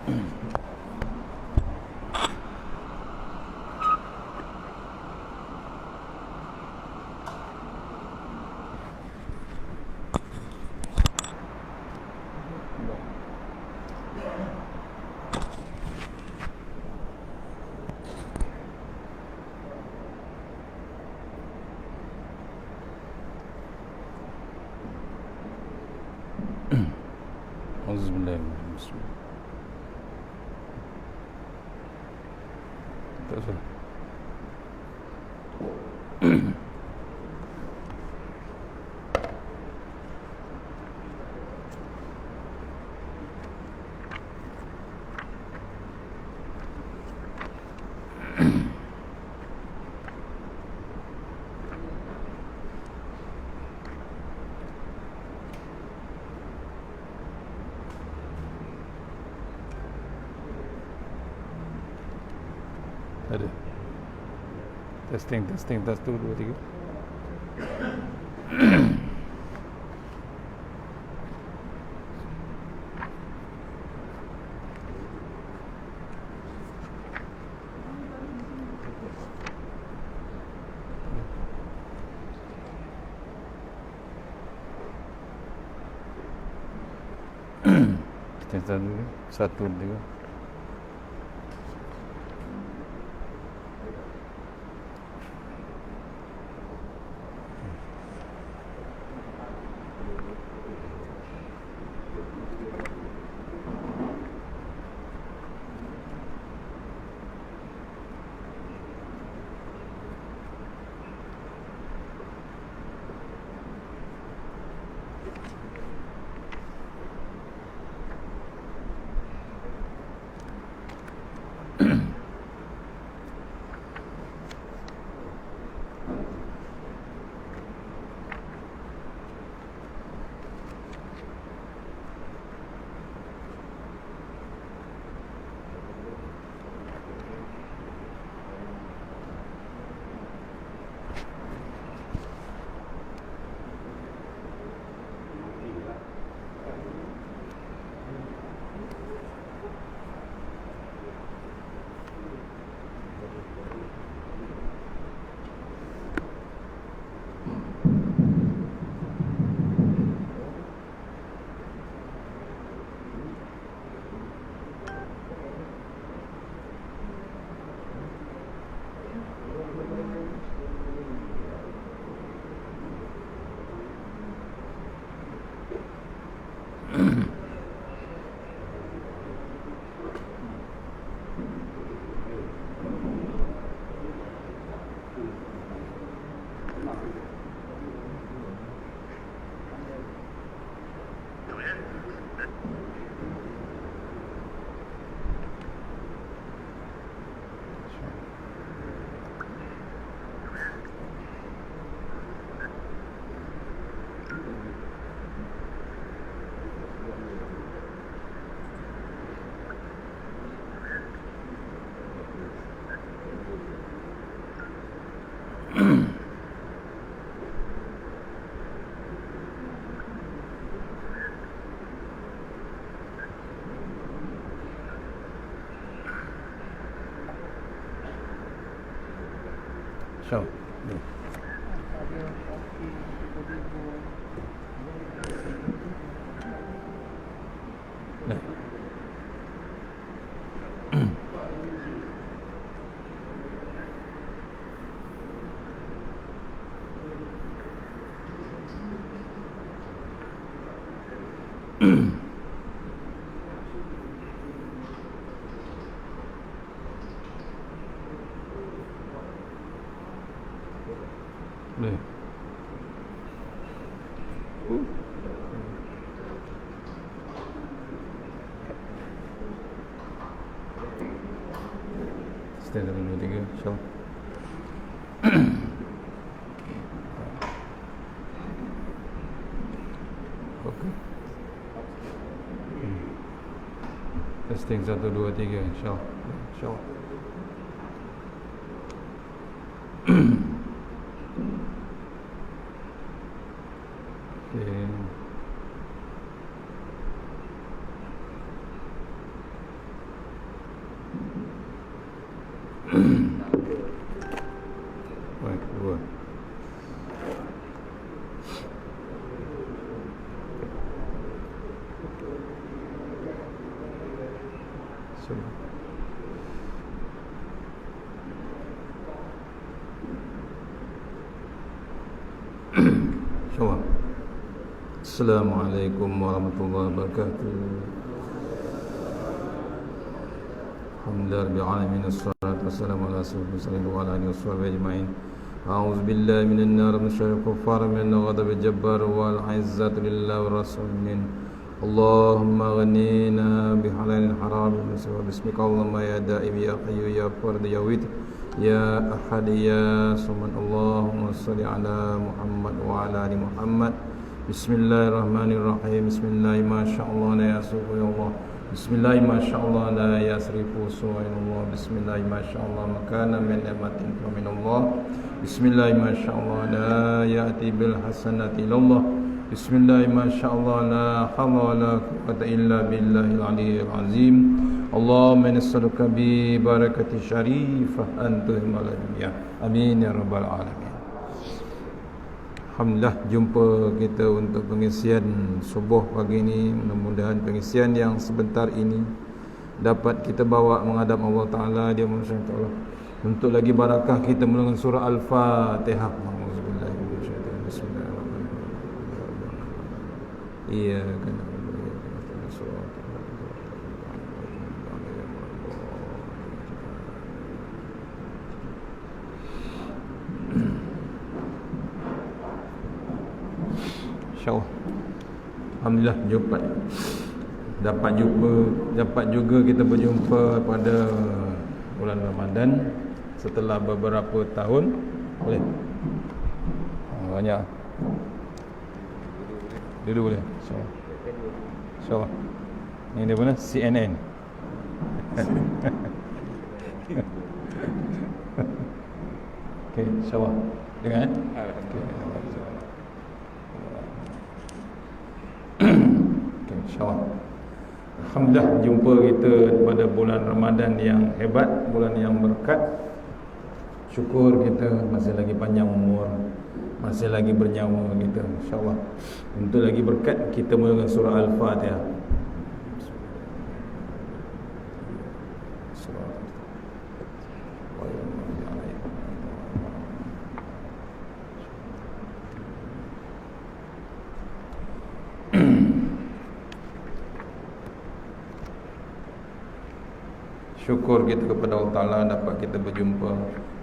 Bismillahirrahmanirrahim. Tak salah. Ada. Testing, testing, tes 1, 2, 3. Kita 1, 2, 3. So, boleh. Stand 1, 2, 3, so. Okey. Testing 1, 2, 3, insyaAllah. InsyaAllah. Okay. InsyaAllah. Assalamualaikum warahmatullahi wabarakatuh. Alhamdulillah rabbil alamin, wassalatu wassalamu ala rasulillah wa ala alihi washabihi ajma'in. A'udzu billahi minan nar min syarril kuffar min ghadabil jabbar wal 'izzatu lillahi wa rasulih. Allahumma ghanina bihalalil haram bismika Allahumma ya da'im ya hayyu ya fard ya wid ya ahad ya samad. Allahumma shalli ala Muhammad wa ala ali Muhammad. Bismillahirrahmanirrahim. Bismillah masyaallah la yasufu ya Allah. Bismillah masyaallah la yasrifu su'inallah. Bismillah masyaallah makana min ni'matin min Allah. Bismillah masyaallah la ya'ti bil hasanati illallah. Bismillah masyaallah la hawla wa la quwwata illa billahil aliyyil azim. Allahumma nas'aluka bi barakati syarifah antul dunya. Amin ya rabbal alamin. Alhamdulillah, jumpa kita untuk pengisian subuh pagi ini. Mudah-mudahan pengisian yang sebentar ini dapat kita bawa menghadap Allah Ta'ala. Dia manusia Allah. Untuk lagi barakah kita mulakan surah Al-Fatihah. Bismillahirrahmanirrahim. Iya kan. InsyaAllah. Alhamdulillah dapat juga kita berjumpa pada bulan Ramadan setelah beberapa tahun. Boleh? Banyak. Dulu boleh. InsyaAllah. InsyaAllah. Ini dia mana? CNN. Okey, insyaAllah. Dengar okay. InsyaAllah. Alhamdulillah, jumpa kita pada bulan Ramadan yang hebat, bulan yang berkat. Syukur kita masih lagi panjang umur, masih lagi bernyawa kita, insyaAllah. Untuk lagi berkat, kita mulakan surah Al-Fatihah. Syukur kita kepada Allah Ta'ala dapat kita berjumpa.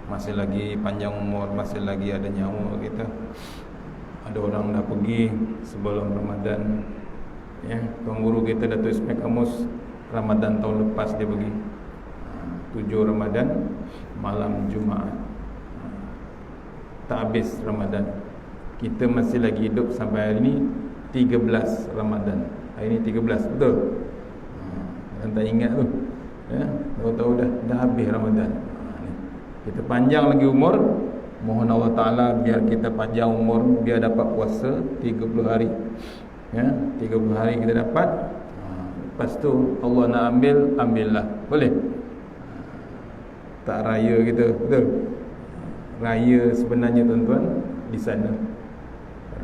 Masih lagi panjang umur, masih lagi ada nyawa kita. Ada orang dah pergi sebelum Ramadan. Ya, Tuan Guru kita Datuk Ismail Kamus, Ramadan tahun lepas dia pergi. 7 Ramadan, malam Jumaat. Tak habis Ramadan. Kita masih lagi hidup sampai hari ini 13 Ramadan. Hari ini 13, betul? Dan tak ingat tu. Ya, tahu-tahu dah habis Ramadan. Kita panjang lagi umur. Mohon Allah Ta'ala biar kita panjang umur, biar dapat puasa 30 hari. Ya, 30 hari kita dapat. Lepas tu Allah nak ambillah. Boleh? Tak raya kita, betul? Raya sebenarnya tuan-tuan di sana.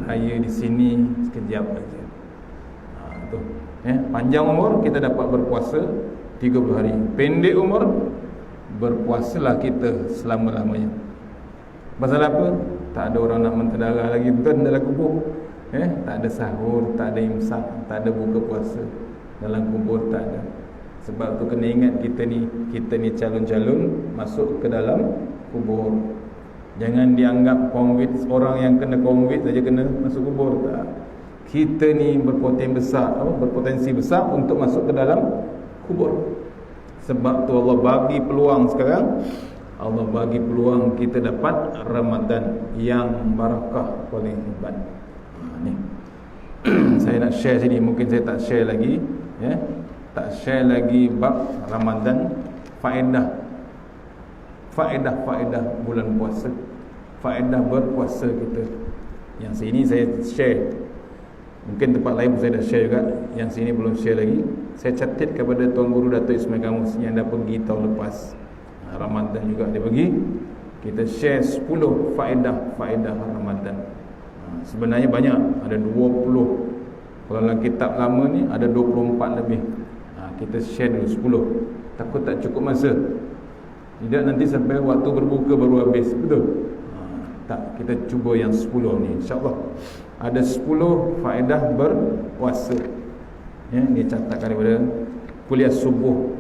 Raya di sini sekejap saja. Tu. Ya, panjang umur kita dapat berpuasa 30 hari. Pendek umur, berpuasalah kita selama-lamanya. Pasal apa? Tak ada orang nak mentedara lagi, bukan dalam kubur. Tak ada sahur, tak ada imsak, tak ada buka puasa. Dalam kubur tak ada. Sebab tu kena ingat kita ni calon-calon masuk ke dalam kubur. Jangan dianggap konvit, orang yang kena konvit saja kena masuk kubur. Tak. Kita ni berpotensi besar untuk masuk ke dalam kubur. Sebab tu Allah bagi peluang sekarang. Allah bagi peluang kita dapat Ramadan yang barakah paling hebat. Ni. Saya nak share sini, mungkin saya tak share lagi, ya. Tak share lagi bab Ramadan, faedah bulan puasa, faedah berpuasa kita. Yang sini saya share. Mungkin tempat lain saya dah share juga. Yang sini belum share lagi. Saya catat kepada Tuan Guru Datuk Ismail Kamus yang dah pergi tahun lepas. Ramadan juga dia pergi. Kita share 10 faedah Ramadan. Sebenarnya banyak, ada 20. Kalau dalam kitab lama ni ada 24 lebih. Kita share dulu 10. Takut tak cukup masa. Tidak nanti sampai waktu berbuka baru habis. Betul? Tak, kita cuba yang 10 ni, insya-Allah. Ada 10 faedah berpuasa. Ya, ni catatkan daripada kuliah subuh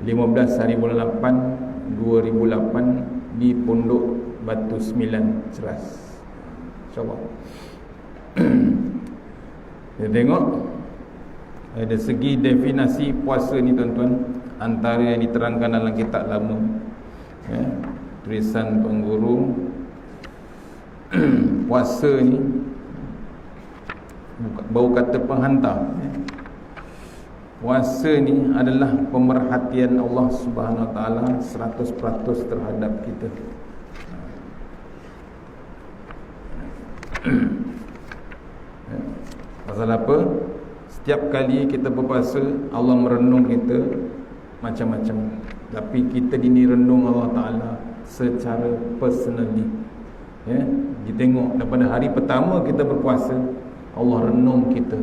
15 hari bulan 8 2008 di Pondok Batu 9 Ceras. InsyaAllah. Kita tengok ada segi definisi puasa ni tuan-tuan, antara yang diterangkan dalam kitab lama, ya, tulisan pengguru. Puasa ni bau kata penghantar, ya. Puasa ni adalah pemerhatian Allah Subhanahu Wa Taala 100% terhadap kita. Pasal apa? Setiap kali kita berpuasa, Allah merenung kita macam-macam. Tapi kita direnung Allah Ta'ala secara personally. Ya, kita tengok daripada hari pertama kita berpuasa, Allah renung kita.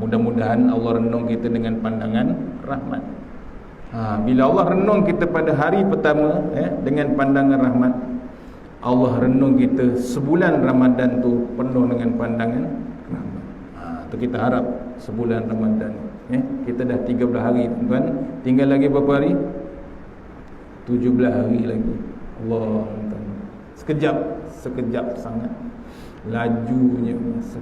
Mudah-mudahan Allah renung kita dengan pandangan rahmat. Bila Allah renung kita pada hari pertama, dengan pandangan rahmat, Allah renung kita sebulan Ramadan tu penuh dengan pandangan rahmat. Tu kita harap sebulan Ramadan. Kita dah 13 hari tuan, tinggal lagi berapa hari? 17 hari lagi. Allah, sekejap sangat lajunya masa.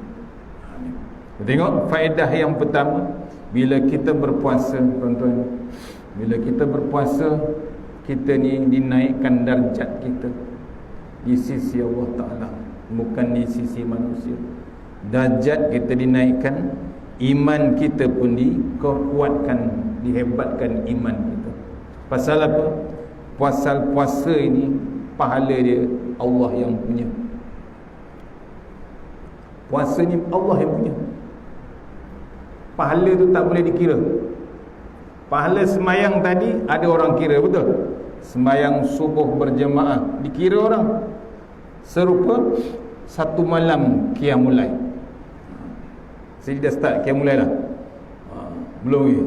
Tengok faedah yang pertama, bila kita berpuasa tuan-tuan, bila kita berpuasa, kita ni dinaikkan darjat kita di sisi Allah Ta'ala, bukan di sisi manusia. Darjat kita dinaikkan, iman kita pun dikuatkan, dihebatkan iman kita. Pasal apa? Pasal puasa ini pahala dia Allah yang punya. Puasa ni Allah yang punya. Pahala tu tak boleh dikira. Pahala semayang tadi ada orang kira, betul? Semayang subuh berjemaah dikira orang. Serupa satu malam qiyamul lail. Jadi dah start qiyamul lail dah. Belum lagi.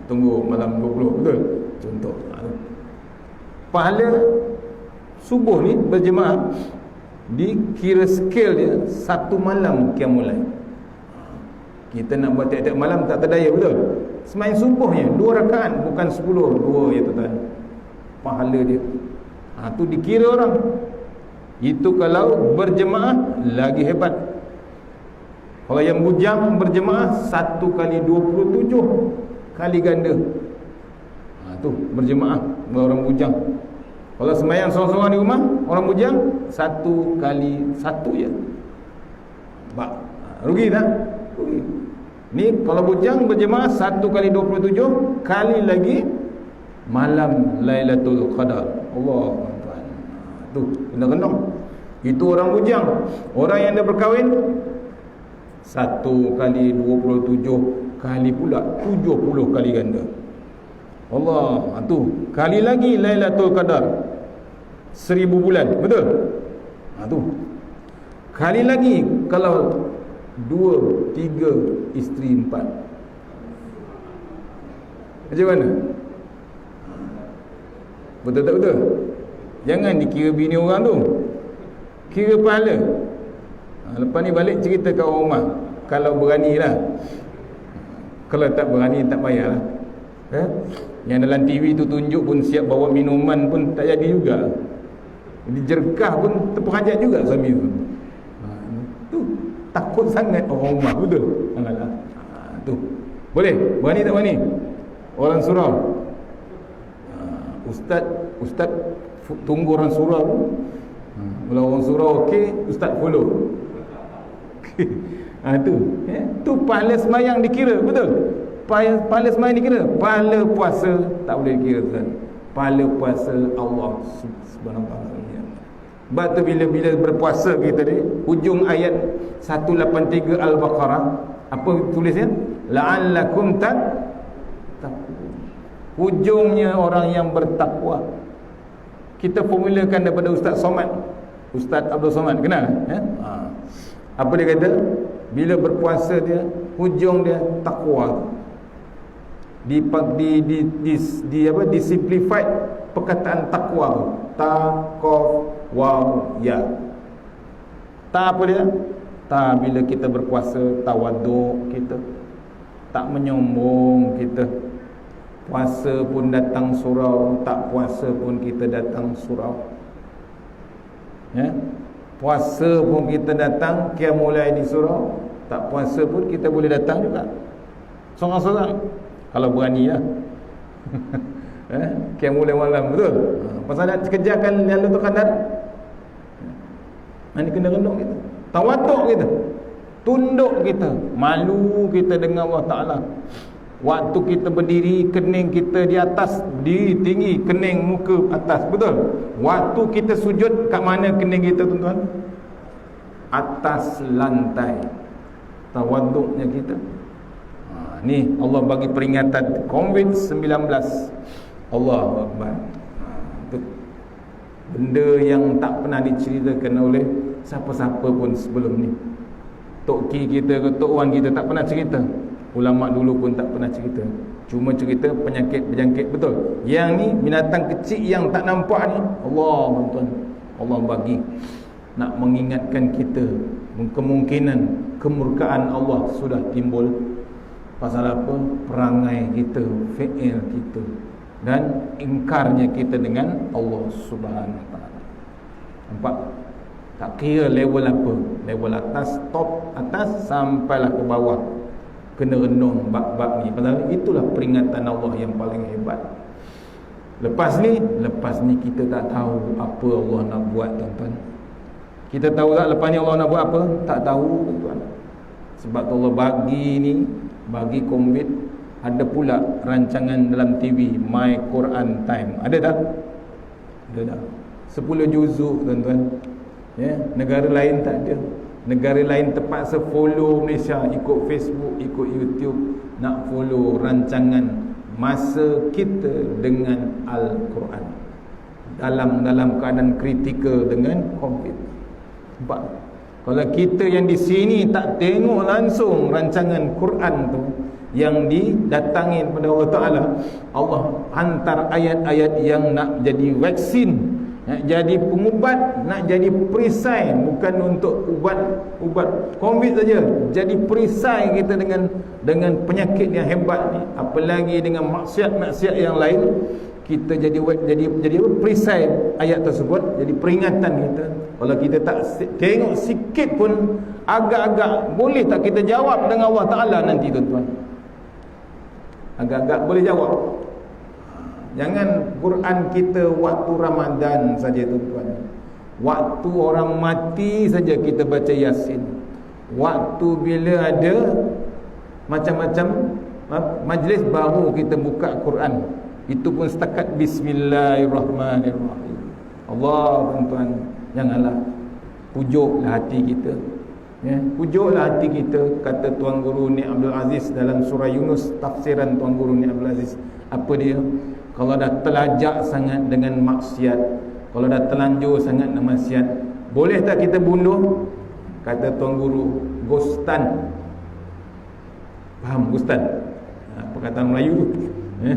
Tunggu malam 20, betul? Contoh. Pahala subuh ni berjemaah dikira scale dia satu malam qiyamul lail. Kita nak buat tiap-tiap malam tak terdaya, betul? Sembahyang subuhnya 2 rakaat, bukan 10, 2 ya tuan. Pahala dia. Tu dikira orang. Itu kalau berjemaah lagi hebat. Kalau yang bujang berjemaah 1 kali 27 kali ganda. Tu berjemaah orang bujang. Kalau sembahyang seorang-seorang di rumah, orang bujang 1 kali 1 je. Rugi tak? Rugi. Ni kalau bujang berjemaah 1 kali 27 kali lagi malam Lailatul Qadar. Allah tuan. Tu kena-kena. Itu orang bujang. Orang yang dah berkahwin 1 kali 27 kali pula 70 kali ganda. Allah, tu kali lagi Lailatul Qadar 1000 bulan, betul? Tu kali lagi kalau 2, 3 isteri 4. Macam mana? Betul tak betul? Jangan dikira bini orang tu, kira pahala. Lepas ni balik cerita kat orang rumah. Kalau berani lah. Kalau tak berani tak payah lah. Yang dalam TV tu tunjuk pun siap bawa minuman pun tak jadi juga. Jadi jerkah pun terperanjat juga suami tu. Tu takut sangat orang rumah, betul? Tu boleh? Berani tak berani? Orang surau. Ustaz tunggu orang surau. Kalau orang surau okey, ustaz follow. Tu pahala semayang dikira, betul? Pahala semayang dikira, pahala puasa tak boleh dikira kan. Pahala puasa Allah Subhanahu Wa Taala. Sebab tu bila berpuasa kita ni, hujung ayat 183 Al-Baqarah, apa tulisnya? La'allakum tattaqun. Hujungnya orang yang bertakwa. Kita formulakan daripada Ustaz Somad, Ustaz Abdul Somad, kenal? Apa dia kata? Bila berpuasa dia, hujung dia takwa. di simplified perkataan takwa tu. Ya. Ta apa dia? Ta bila kita berpuasa, tawaduk kita, tak menyombong kita. Puasa pun datang surau, tak puasa pun kita datang surau. Ya. Puasa pun kita datang, mulai di surau. Tak puasa pun kita boleh datang juga. Sorang-sorang. Kalau berani ya. Mulai malam, betul? Pasal nak kerjakan Lailatul Qadar. Ini kena renduk kita. Tawaduk kita. Tunduk kita. Malu kita dengan Allah Ta'ala. Waktu kita berdiri, kening kita di atas, diri tinggi, kening muka atas, betul? Waktu kita sujud, kat mana kening kita, tuan-tuan? Atas lantai. Tawaduknya kita. Ni Allah bagi peringatan COVID-19. Allahu Akbar. Benda yang tak pernah diceritakan oleh siapa-siapa pun sebelum ni. Tok Ki kita ke Tok Wan kita tak pernah cerita. Ulama dulu pun tak pernah cerita. Cuma cerita penyakit-penyakit, betul. Yang ni binatang kecil yang tak nampak ni, Allah, tuan-tuan, Allah bagi nak mengingatkan kita kemungkinan kemurkaan Allah sudah timbul. Pasal apa? Perangai kita, fi'il kita, dan ingkarnya kita dengan Allah Subhanahu Wa Taala. Nampak? Tak kira level apa, level atas, top atas sampailah ke bawah, kena renung bab-bab ni. Pasal itulah peringatan Allah yang paling hebat. Lepas ni kita tak tahu apa Allah nak buat, tuan-tuan. Kita tahu tak lepas ni Allah nak buat apa? Tak tahu, tuan-tuan. Sebab Allah bagi COVID, ada pula rancangan dalam TV My Quran Time. Ada tak? Ada tak? 10 juzuk, tuan-tuan. Ya, negara lain tak ada. Negara lain terpaksa follow Malaysia, ikut Facebook, ikut YouTube, nak follow rancangan masa kita dengan Al-Quran dalam keadaan kritikal dengan COVID. Nampak? Kalau kita yang di sini tak tengok langsung rancangan Quran tu yang didatangi kepada Allah Ta'ala, Allah hantar ayat-ayat yang nak jadi vaksin, nak jadi pengubat, nak jadi perisai. Bukan untuk ubat COVID saja, jadi perisai kita dengan penyakit yang hebat ni. Apalagi dengan maksiat-maksiat yang lain, kita jadi apa? Perisai ayat tersebut, jadi peringatan kita. Kalau kita tak tengok sikit pun, agak-agak boleh tak kita jawab dengan Allah Ta'ala nanti, tuan-tuan? Agak-agak boleh jawab. Jangan Quran kita waktu Ramadan saja, tuan-tuan. Waktu orang mati saja kita baca Yasin. Waktu bila ada macam-macam majlis baru kita buka Quran, itu pun setakat Bismillahirrahmanirrahim. Allah, tuan-tuan, janganlah, pujuklah hati kita, ya, pujuklah hati kita. Kata Tuan Guru Ni Abdul Aziz dalam surah Yunus, tafsiran Tuan Guru Ni Abdul Aziz, apa dia? Kalau dah terlajak sangat dengan maksiat, kalau dah terlanjur sangat dengan maksiat, boleh tak kita bunuh? Kata Tuan Guru, ghostan. Faham ghostan? Perkataan Melayu tu, ya.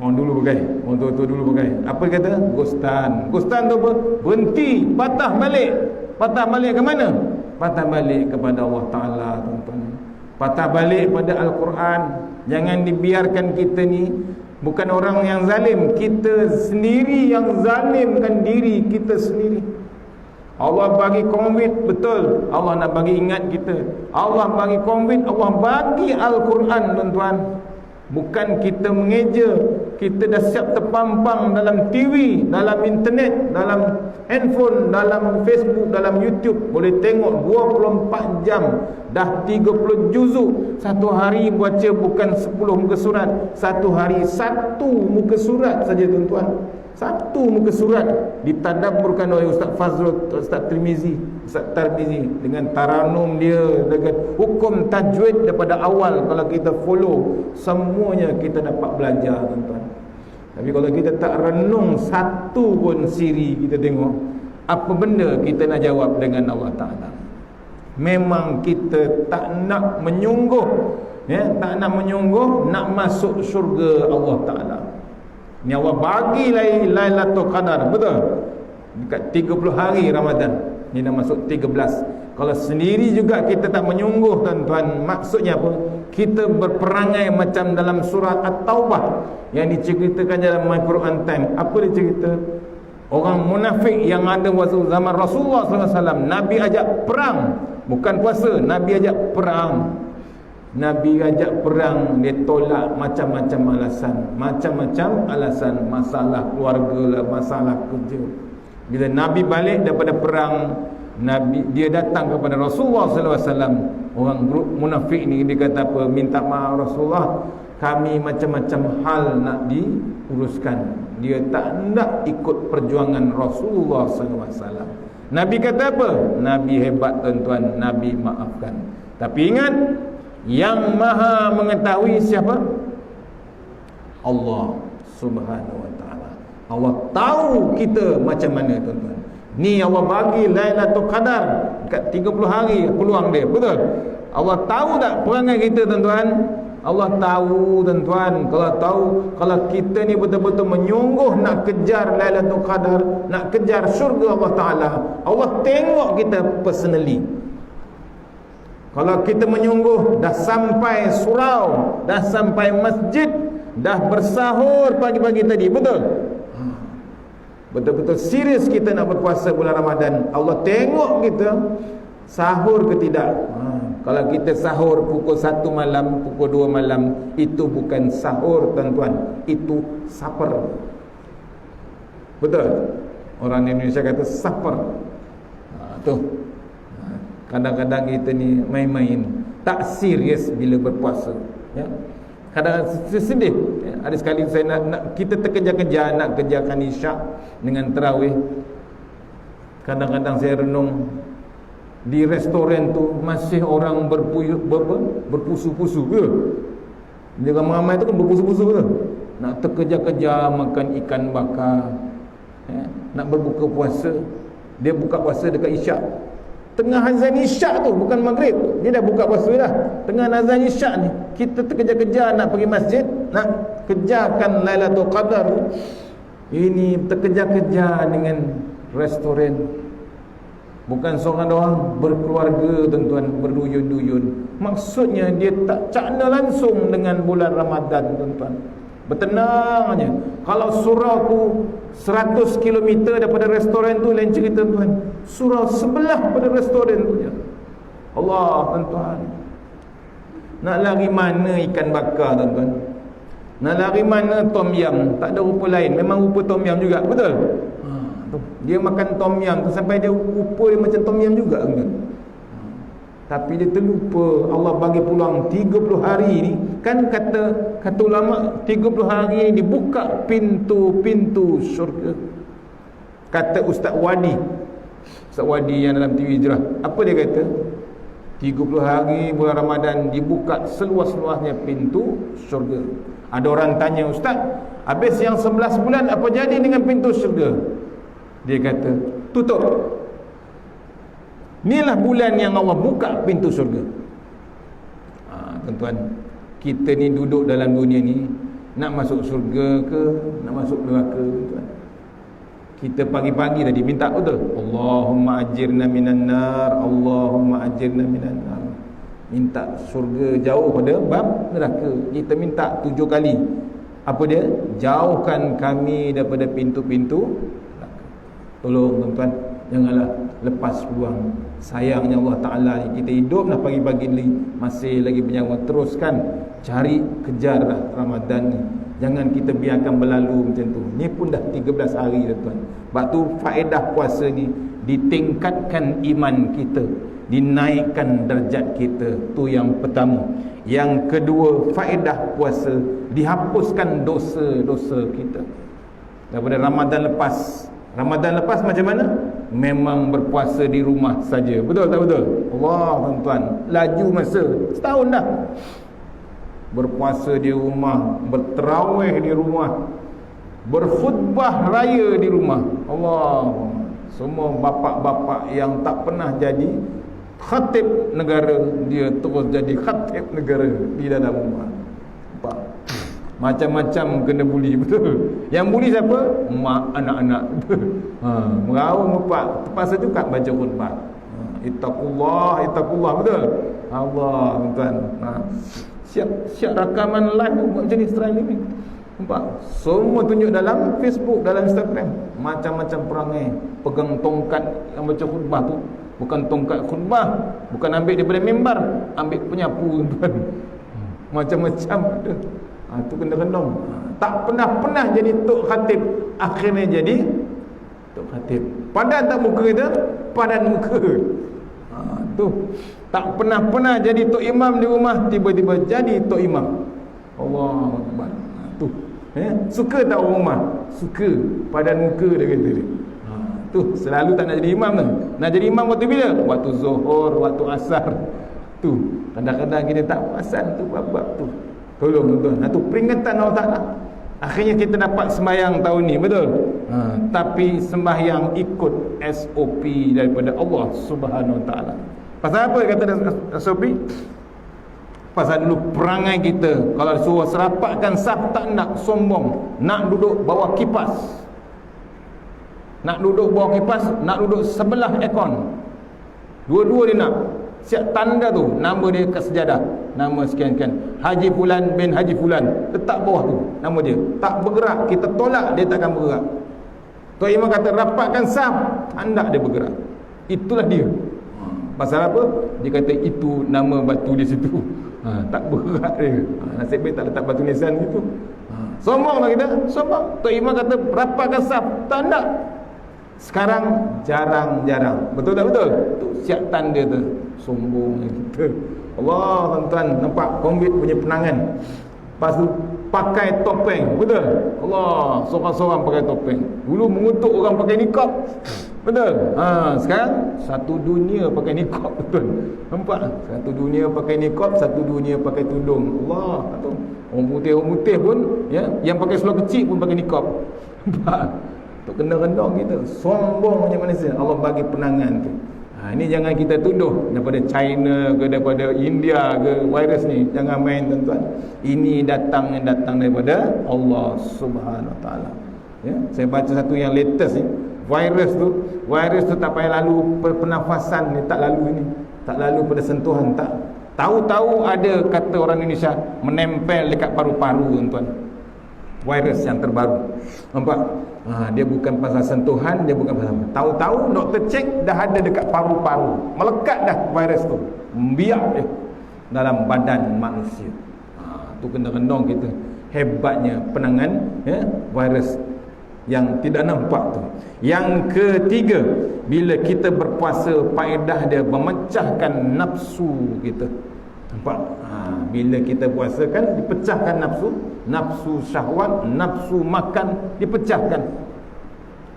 Orang dulu pakai, orang tua-tua dulu pakai. Apa dia kata? Ghostan. Ghostan tu apa? Berhenti, patah balik. Patah balik ke mana? Patah balik kepada Allah Ta'ala, tuan-tuan. Patah balik pada Al-Quran. Jangan dibiarkan kita ni, bukan orang yang zalim, kita sendiri yang zalimkan diri kita sendiri. Allah bagi COVID, betul, Allah nak bagi ingat kita. Allah bagi COVID, Allah bagi Al-Quran, tuan-tuan. Bukan kita mengeja, kita dah siap terpampang dalam TV, dalam internet, dalam handphone, dalam Facebook, dalam YouTube. Boleh tengok 24 jam, dah 30 juzuk. Satu hari baca bukan 10 muka surat, satu hari 1 muka surat saja, tuan-tuan. 1 muka surat ditadabburkan oleh Ustaz Fazrul, Ustaz Tirmizi, Ustaz Tarmizi, dengan taranum dia, dengan hukum tajwid daripada awal. Kalau kita follow, semuanya kita dapat belajar, tuan-tuan. Tapi kalau kita tak renung satu pun siri, kita tengok apa benda kita nak jawab dengan Allah Ta'ala. Memang kita tak nak menyungguh ya, tak nak menyungguh nak masuk syurga Allah Ta'ala. Ni Allah bagi Lailatul Qadar, betul? Dekat 30 hari Ramadan. Ni dah masuk 13. Kalau sendiri juga kita tak menyungguh, tuan-tuan, maksudnya apa? Kita berperangai macam dalam surah At-Taubah yang diceritakan dalam My Quran Time. Apa dia cerita? Orang munafik yang ada waktu zaman Rasulullah SAW, Nabi ajak perang, bukan puasa, Nabi ajak perang. Nabi ajak perang, dia tolak macam-macam alasan. Macam-macam alasan, masalah keluarga lah, masalah kerja. Bila Nabi balik daripada perang, dia datang kepada Rasulullah SAW. Orang grup munafik ni, dia kata apa? Minta maaf Rasulullah, kami macam-macam hal nak diuruskan. Dia tak nak ikut perjuangan Rasulullah SAW. Nabi kata apa? Nabi hebat, tuan-tuan, Nabi maafkan. Tapi ingat, yang maha mengetahui siapa? Allah Subhanahu wa ta'ala. Allah tahu kita macam mana, tuan-tuan. Ni Allah bagi Lailatul Qadar dekat 30 hari peluang dia, betul? Allah tahu tak perangai kita, tuan-tuan? Allah tahu, tuan-tuan. Kalau kita ni betul-betul menyungguh nak kejar Lailatul Qadar, nak kejar syurga Allah Ta'ala, Allah tengok kita personally. Kalau kita menyungguh, dah sampai surau, dah sampai masjid, dah bersahur pagi-pagi tadi, betul? Betul-betul serius kita nak berpuasa bulan Ramadan, Allah tengok kita sahur ke tidak. Kalau kita sahur pukul 1 malam, pukul 2 malam, itu bukan sahur, tuan-tuan, itu supper. Betul? Orang Indonesia kata supper. Tuh, kadang-kadang kita ni main-main, tak serius bila berpuasa, ya. Kadang-kadang sedih, ya. Ada sekali saya nak kita terkejar-kejar nak kerjakan isyak dengan tarawih. Kadang-kadang saya renung, di restoran tu masih orang berpusu-pusu ke? Dia ramai-ramai tu kan berpusu-pusu ke? Nak terkejar-kejar makan ikan bakar, ya. Nak berbuka puasa. Dia buka puasa dekat isyak, tengah azan isyak tu, bukan maghrib. Dia dah buka puasa dah, tengah azan isyak ni kita terkejar-kejar nak pergi masjid, nak kejarkan Lailatul Qadar. Ini terkejar-kejar dengan restoran. Bukan seorang doang, berkeluarga, tuan-tuan, berduyun-duyun. Maksudnya dia tak cakna langsung dengan bulan Ramadan, tuan-tuan. Bertenang aja. Kalau surau tu 100 km daripada restoran tu, lain cerita, tuan. Surau sebelah pada restoran tu je. Allah, tuan-tuan. Nak lari mana ikan bakar, tuan-tuan? Nak lari mana tom yam? Tak ada rupa lain, memang rupa tom yam juga, betul? Dia makan tom yam tu sampai dia rupa dia macam tom yam juga, tuan. Tapi dia terlupa Allah bagi peluang 30 hari ni. Kan kata ulama, 30 hari ni dibuka pintu-pintu syurga. Kata Ustaz Wadi yang dalam TV Hijrah, apa dia kata? 30 hari bulan Ramadan dibuka seluas-luasnya pintu syurga. Ada orang tanya, Ustaz, habis yang 11 bulan apa jadi dengan pintu syurga? Dia kata, tutup. Inilah bulan yang Allah buka pintu syurga. Tuan-tuan, kita ni duduk dalam dunia ni, nak masuk syurga ke nak masuk neraka, tuan? Kita pagi-pagi tadi minta, betul? Allahumma ajirna minan nar, Allahumma ajirna minan nar. Minta syurga jauh pada bab neraka. Kita minta 7 kali. Apa dia? Jauhkan kami daripada pintu-pintu neraka. Tolong, tuan-tuan, janganlah lepas peluang. Sayangnya Allah Ta'ala ni, kita hidup lah pagi-pagi ni, masih lagi bernyawa. Teruskan cari, kejarlah Ramadan ni. Jangan kita biarkan berlalu macam tu. Ni pun dah 13 hari, tuan. Sebab tu faedah puasa ni, ditingkatkan iman kita, dinaikkan darjat kita. Tu yang pertama. Yang kedua, faedah puasa, dihapuskan dosa-dosa kita. Daripada Ramadan lepas macam mana? Memang berpuasa di rumah saja. Betul tak betul? Allah, tuan-tuan, laju masa setahun dah. Berpuasa di rumah, berterawih di rumah, berkhutbah raya di rumah. Allah, semua bapa-bapa yang tak pernah jadi khatib negara, dia terus jadi khatib negara di dalam rumah. Nampak? Macam-macam kena buli, betul. Yang buli siapa? Mak, anak-anak. Meraung bapak, terpaksa juga baca khutbah. Ittaqullah, ittaqullah, betul. Allah, tuan. Siap rakaman live buat jenis trial ni. Nampak? Semua tunjuk dalam Facebook, dalam Instagram. Macam-macam perangai. Pegang tongkat yang baca khutbah tu. Bukan tongkat khutbah, bukan ambil daripada mimbar, ambil penyapu, tuan. Macam-macam ada. Tu kena rendong. Tak pernah jadi tok khatib, akhirnya jadi tok khatib. Padan tak muka kita? Padan muka. Tu tak pernah jadi tok imam di rumah, tiba-tiba jadi tok imam. Allahu akbar. Tu suka tak orang rumah? Suka. Padan muka dia kata dia. Tu selalu tak nak jadi imam tu. Nak jadi imam waktu bila? Waktu zuhur, waktu asar. Tu kadang-kadang kita tak pasal tu bab-bab tu. Tolong tuan. Itu peringatan Allah Ta'ala. Akhirnya kita dapat sembahyang tahun ni, betul? Tapi sembahyang ikut SOP daripada Allah Subhanahu Wa Ta'ala. Pasal apa kata SOP? Pasal dulu perangai kita, kalau suruh serapatkan saf, tak nak sombong, nak duduk bawah kipas, nak duduk bawah kipas, nak duduk sebelah aircon. Dua-dua dia nak. Siap tanda tu, nama dia kat sejadah, nama sekian-sekian, Haji Fulan bin Haji Fulan, letak bawah tu nama dia. Tak bergerak, kita tolak, dia takkan bergerak. Tuan Imam kata rapatkan saf, tanda dia bergerak. Itulah dia. Pasal apa? Dia kata itu nama batu di situ. Tak bergerak dia. Nasib baik tak letak batu nisan gitu. Sombonglah kita, sombong. Tuan Imam kata rapatkan saf, tanda. Sekarang jarang-jarang. Betul tak betul? Tu siap tanda tu. Sombong kita. Allah, tuan-tuan, nampak kombit punya penangan. Lepas tu pakai topeng. Betul? Allah, seorang-seorang pakai topeng. Dulu mengutuk orang pakai nikab. Betul? Sekarang satu dunia pakai nikab, betul. Nampak? Satu dunia pakai nikab, satu dunia pakai tudung. Allah, tu. Orang putih pun, ya, yang pakai seluar kecil pun pakai nikab. Nampak? Tu kena rendang kita. Sombong macam manusia. Allah bagi penangan tu. Ini jangan kita tuduh daripada China ke, daripada India ke, virus ni jangan main, tuan-tuan. Ini datang daripada Allah Subhanahu Wa Taala. Ya, saya baca satu yang latest ni. Virus tu tak payah lalu pernafasan ni, tak lalu ini. Tak lalu pada sentuhan, tak. Tahu-tahu ada, kata orang Indonesia, menempel dekat paru-paru, tuan-tuan. Virus yang terbaru. Nampak? Dia bukan pasal sentuhan, dia bukan pasal apa. Tahu-tahu doktor cek dah ada dekat paru-paru. Melekat dah virus tu. Membiak dia dalam badan manusia. Tu kena rendong kita. Hebatnya penangan, ya, virus yang tidak nampak tu. Yang ketiga, bila kita berpuasa, faedah dia memecahkan nafsu kita. Nampak? Bila kita puasa kan dipecahkan nafsu syahwat, nafsu makan dipecahkan.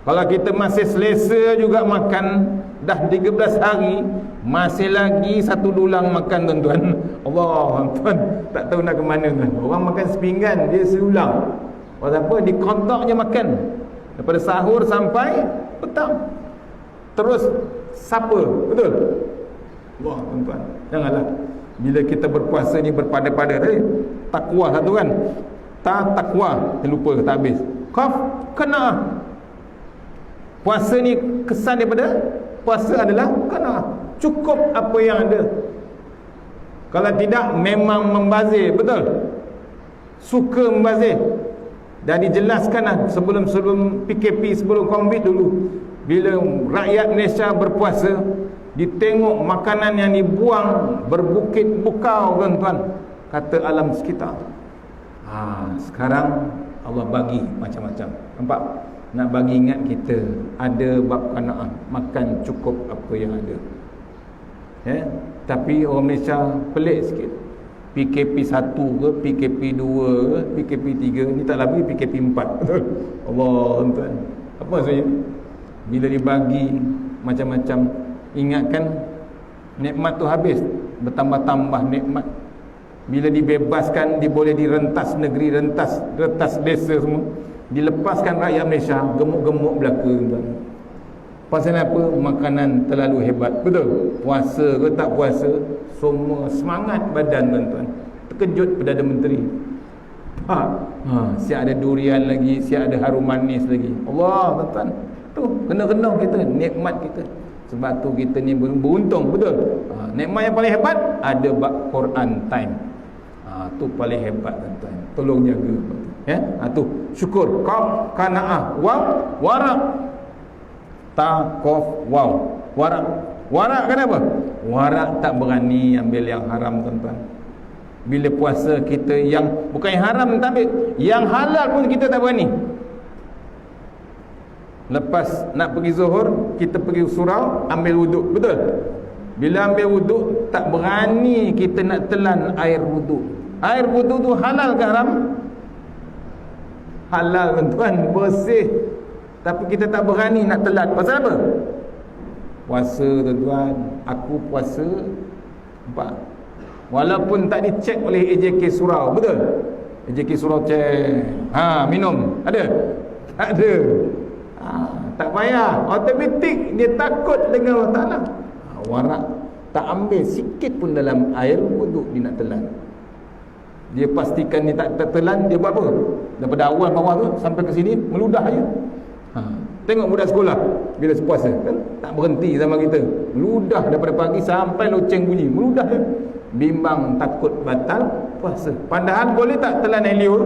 Kalau kita masih selesa juga makan, dah 13 hari, masih lagi satu dulang makan, tuan-tuan. Allah, tuan, tak tahu nak ke mana, tuan. Orang makan sepinggan, dia seulang. Pasal apa? Di kontak je makan. Daripada sahur sampai petang. Terus sapa, betul? Allah, tuan-tuan, janganlah. Bila kita berpuasa ni berpada-pada tadi, takwa satu kan. Takwa, terlupa, tak habis. Qaf, kena. Puasa ni kesan daripada puasa adalah kena. Cukup apa yang ada. Kalau tidak memang membazir, betul? Suka membazir. Dah dijelaskan lah sebelum PKP, sebelum COVID dulu. Bila rakyat Malaysia berpuasa, ditengok makanan yang dibuang berbukit bukau, tuan-tuan, kata alam sekitar. Sekarang Allah bagi macam-macam. Nampak? Nak bagi ingat kita ada bab qanaah, makan cukup apa yang ada. Tapi orang Malaysia pelik sikit. PKP 1 ke, PKP 2 ke, PKP 3, ni tak lagi PKP 4. Betul? Allah, tuan-tuan. Apa maksudnya? Bila dibagi macam-macam, ingatkan nikmat tu habis, bertambah-tambah nikmat. Bila dibebaskan, boleh direntas negeri, rentas desa semua, dilepaskan rakyat Malaysia, gemuk-gemuk belaka, tuan. Pasal apa? Makanan terlalu hebat. Betul? Puasa ke tak puasa, semua semangat badan tuan-tuan. Terkejut Perdana Menteri. Siap ada durian lagi, siap ada harum manis lagi. Allah tuan-tuan. Tu kena-kena kita, nikmat kita. Sebab tu kita ni beruntung. Betul? Nikmat yang paling hebat ada Quran time. Tu paling hebat tuan-tuan. Tolong jaga. Ya? Tu syukur. Qaf, qanaah, waw, warak. Ta, qaf, waw, warak. Warak kenapa? Warak tak berani ambil yang haram tuan-tuan. Bila puasa kita yang bukan yang haram tak ambil, yang halal pun kita tak berani. Lepas nak pergi zuhur, kita pergi surau, ambil wuduk. Betul? Bila ambil wuduk, tak berani kita nak telan air wuduk. Air wuduk tu halal ke haram? Halal tuan-tuan, bersih. Tapi kita tak berani nak telan. Pasal apa? Puasa tuan-tuan. Aku puasa 4. Walaupun tak dicek oleh AJK Surau. Betul? AJK Surau cek. Minum. Ada? Tak ada. Tak payah. Automatik dia takut dengan Allah Ta'ala. Warak tak ambil sikit pun dalam air wuduk dia nak telan. Dia pastikan dia tak tertelan. Dia buat apa? Daripada awal bawah tu sampai ke sini meludah je. Tengok budak sekolah bila puasa kan tak berhenti sama kita. Meludah daripada pagi sampai loceng bunyi. Meludah je. Bimbang takut batal puasa. Padahal boleh tak telan air liur?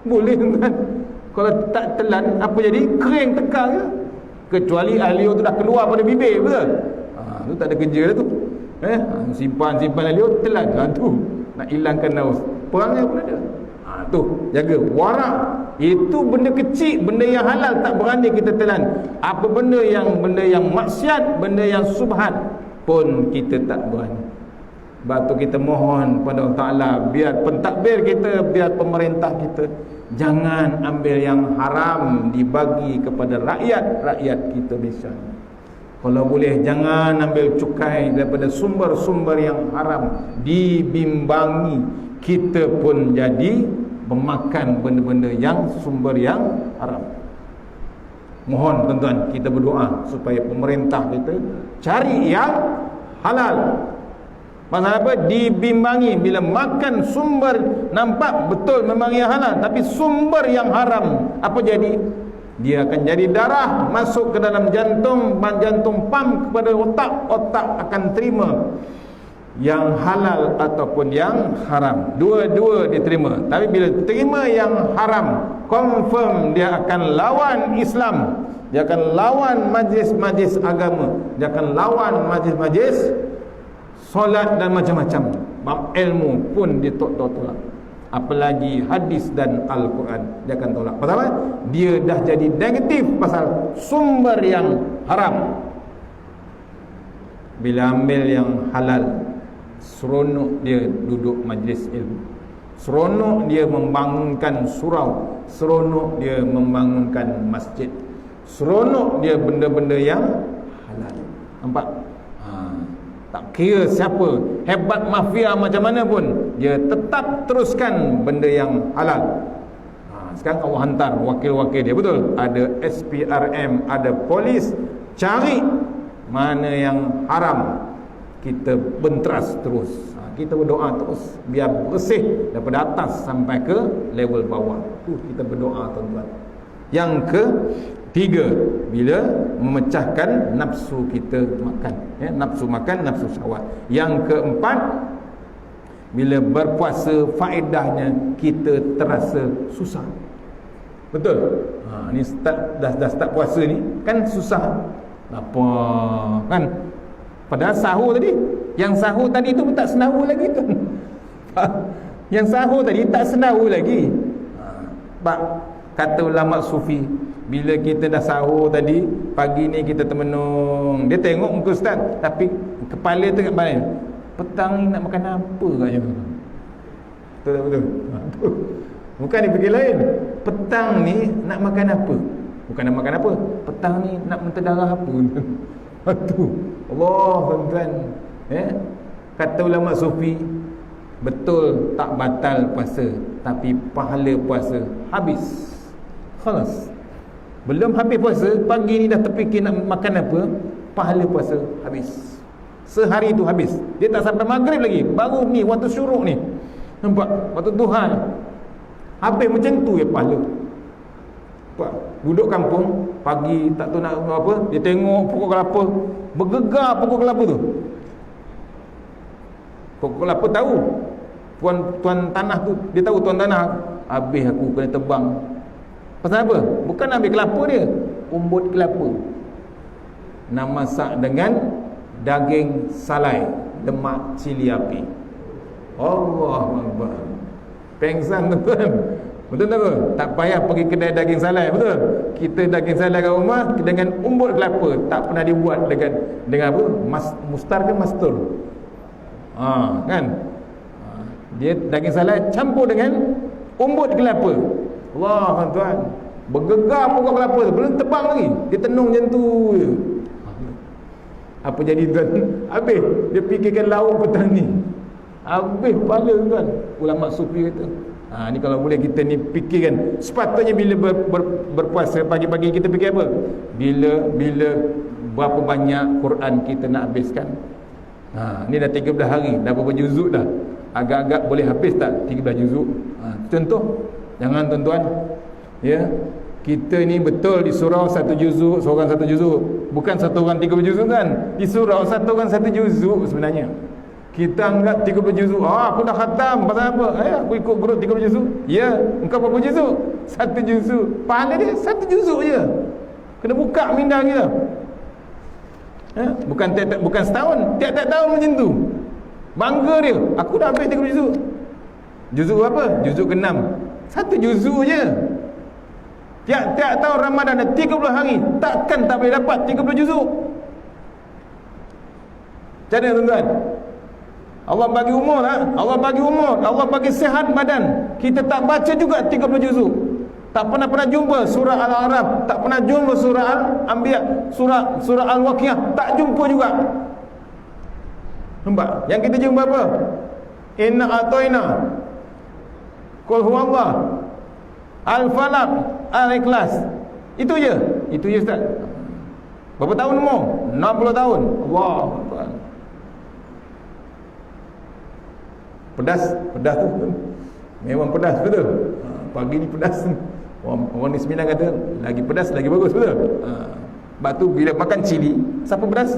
Boleh kan? Kalau tak telan apa jadi? Kering tekak je. Kecuali air liur tu dah keluar pada bibir. Betul? Tu tak ada kerja dah tu. Simpan air liur telan. Tu nak hilangkan haus. Perangnya pun ada. Tu jaga warak. Itu benda kecil, benda yang halal tak berani kita telan. Apa benda yang maksiat, benda yang subhat pun kita tak berani. Sebab tu kita mohon pada Allah Ta'ala, biar pentadbir kita, biar pemerintah kita jangan ambil yang haram dibagi kepada rakyat kita Malaysia. Kalau boleh jangan ambil cukai daripada sumber-sumber yang haram, dibimbangi kita pun jadi memakan benda-benda yang sumber yang haram. Mohon tuan-tuan kita berdoa supaya pemerintah kita cari yang halal. Pasal apa? Dibimbangi bila makan sumber nampak betul memang yang halal, tapi sumber yang haram apa jadi? Dia akan jadi darah masuk ke dalam jantung pam kepada otak akan terima yang halal ataupun yang haram. Dua-dua diterima. Tapi bila terima yang haram, confirm dia akan lawan Islam. Dia akan lawan majlis-majlis agama. Dia akan lawan majlis-majlis solat dan macam-macam. Bab ilmu pun dia tolak. Apalagi hadis dan Al-Quran dia akan tolak. Pasal apa? Dia dah jadi negatif pasal sumber yang haram. Bila ambil yang halal, seronok dia duduk majlis ilmu, seronok dia membangunkan surau, seronok dia membangunkan masjid, seronok dia benda-benda yang halal. Nampak? Tak kira siapa, hebat mafia macam mana pun, dia tetap teruskan benda yang halal. Sekarang Allah hantar wakil-wakil dia. Betul? Ada SPRM, ada polis, cari mana yang haram, kita benteras terus. Kita berdoa terus biar bersih daripada atas sampai ke level bawah. Tu kita berdoa tuan-tuan. Yang ketiga, bila memecahkan nafsu kita makan, nafsu makan, nafsu syahwat. Yang keempat, bila berpuasa faedahnya kita terasa susah. Betul? Ni dah start puasa ni kan susah. Apa kan? Padahal sahur tadi, yang sahur tadi tu pun tak senahu lagi tu. Yang sahur tadi tak senahu lagi. Kata ulama sufi, bila kita dah sahur tadi, pagi ni kita termenung, dia tengok muka ustaz, tapi kepala tu kat mana? Petang ni nak makan apa katnya? Betul tak betul? Bukan dia fikir lain. Petang ni nak makan apa? Bukan nak makan apa? Petang ni nak menterdarah apa? Tu Allah tuan-tuan. Kata ulama sufi, betul tak batal puasa, tapi pahala puasa habis. Khalas. Belum habis puasa, pagi ni dah terfikir nak makan apa, pahala puasa habis. Sehari tu habis. Dia tak sampai maghrib lagi, baru ni waktu syuruk ni. Nampak? Waktu duha. Habis macam tu ya pahala. Nampak? Duduk kampung, pagi tak tahu nak apa, dia tengok pokok kelapa, bergegar pokok kelapa tu. Pokok kelapa tahu. Tuan tanah tu, dia tahu tuan tanah, habis aku kena tebang. Pasal apa? Bukan ambil kelapa dia, umbut kelapa. Nak masak dengan daging salai, lemak cili api. Allahuakbar. Pengsan tuan. Betul tak? Tak payah pergi kedai daging salai, betul? Kita daging salai kat rumah dengan umbut kelapa, tak pernah dibuat dengan apa? Mustar ke mastur? Kan? Dia daging salai campur dengan umbut kelapa. Allah tuan, bergegar pokok kelapa tu, belum tebang lagi, dia tenung macam tu je. Apa jadi tuan? Habis dia fikirkan lauk petani, habis pahala tuan. Ulama sufi kata, ni kalau boleh kita ni fikirkan. Sepatutnya bila berpuasa pagi-pagi kita fikir apa? Bila berapa banyak Quran kita nak habiskan. Ni dah 13 hari, dah berapa juzuk dah? Agak-agak boleh habis tak 13 juzuk? Contoh, jangan tuan-tuan, ya, kita ni betul di surau 1 juzuk, seorang 1 juzuk, bukan satu orang 30 juzuk kan? Di surau satu orang 1 juzuk sebenarnya. Kita anggap 30 juzuk. Aku dah khatam, pasal apa? Aku ikut guru 30 juzuk. Ya, engkau berapa juzuk? 1 juzuk. Pahala dia 1 juzuk je. Kena buka minda kita. Bukan setahun, tiap-tiap tahun macam tu. Bangga dia, aku dah habis 30 juzuk. Juzuk apa? Juzuk ke-6. 1 juzuk je. Tiap-tiap tahun Ramadan ada 30 hari, takkan tak boleh dapat 30 juzuk. Macam mana tuan-tuan? Allah bagi umur lah. Allah bagi umur, Allah bagi sihat badan. Kita tak baca juga 30 juzuk. Tak pernah jumpa surah Al-A'raf, tak pernah jumpa surah Al-Anbiya, surah Al-Waqiah, tak jumpa juga. Nampak? Yang kita jumpa apa? Inna a'tayna, Qul huwallah, Al-Falaq, Al-Ikhlas. Itu je. Itu je Ustaz. Berapa tahun umur? 60 tahun. Allah. Pedas tu memang pedas, betul? Pagi ni pedas. Orang ni 9 kata lagi pedas lagi bagus, betul? Sebab tu bila makan cili, siapa pedas?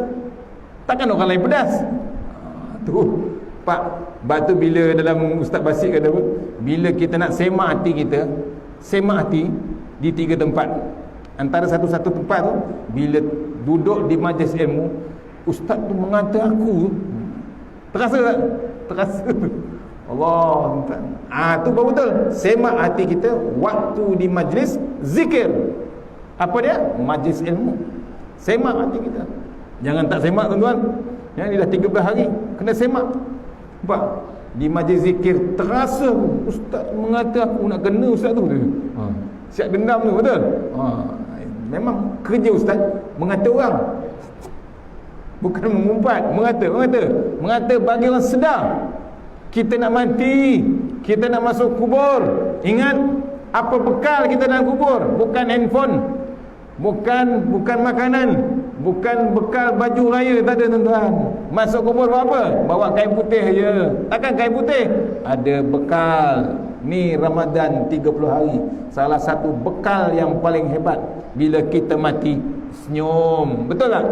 Takkan orang lain pedas. Tu Pak, sebab tu bila dalam Ustaz Basit kata apa? Bila kita nak semak hati kita, semak hati di 3 tempat. Antara satu-satu tempat tu, bila duduk di majlis ilmu, Ustaz tu mengata aku, terasa tak? Terasa. Allah. Tu baru betul. Semak hati kita waktu di majlis zikir. Apa dia? Majlis ilmu. Semak hati kita. Jangan tak semak tuan-tuan. Ini dah 13 hari, kena semak. Nampak? Di majlis zikir terasa Ustaz mengata aku nak kena Ustaz tu. Siap dendam tu, betul? Memang kerja Ustaz mengata orang. Bukan mengumpat, mengata bagi orang sedar. Kita nak mati, kita nak masuk kubur. Ingat apa bekal kita dalam kubur? Bukan handphone, bukan makanan, bukan bekal baju raya, tak ada tuan-tuan. Masuk kubur bawa apa? Bawa kain putih je. Takkan kain putih? Ada bekal. Ni Ramadan 30 hari. Salah satu bekal yang paling hebat bila kita mati, senyum. Betul tak?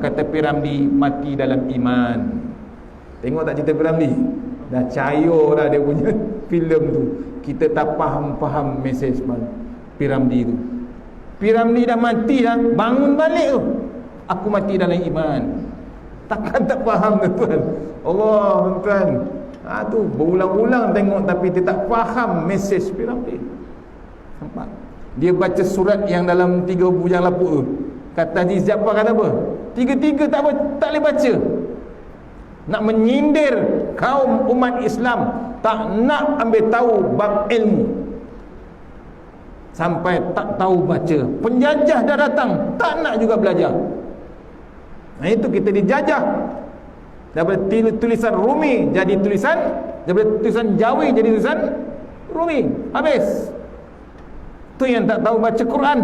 Kata Piramli, mati dalam iman. Tengok tak cerita Piramli? Dah cair dah dia punya filem tu. Kita tak faham mesej Piramli tu. Piramli dah mati dah, bangun balik tu. Aku mati dalam iman. Takkan tak faham tuan. Allah tuan. Tu berulang-ulang tengok tapi dia tak faham mesej Piramli. Nampak? Dia baca surat yang dalam 3 bujang lapuk tu. Kata Haji Jaafar kata apa? Tiga-tiga tak boleh baca. Nak menyindir kaum umat Islam, tak nak ambil tahu bab ilmu, sampai tak tahu baca. Penjajah dah datang, tak nak juga belajar. Itu kita dijajah. Daripada tulisan Rumi jadi tulisan, daripada tulisan Jawi jadi tulisan Rumi. Habis. Tu yang tak tahu baca Quran.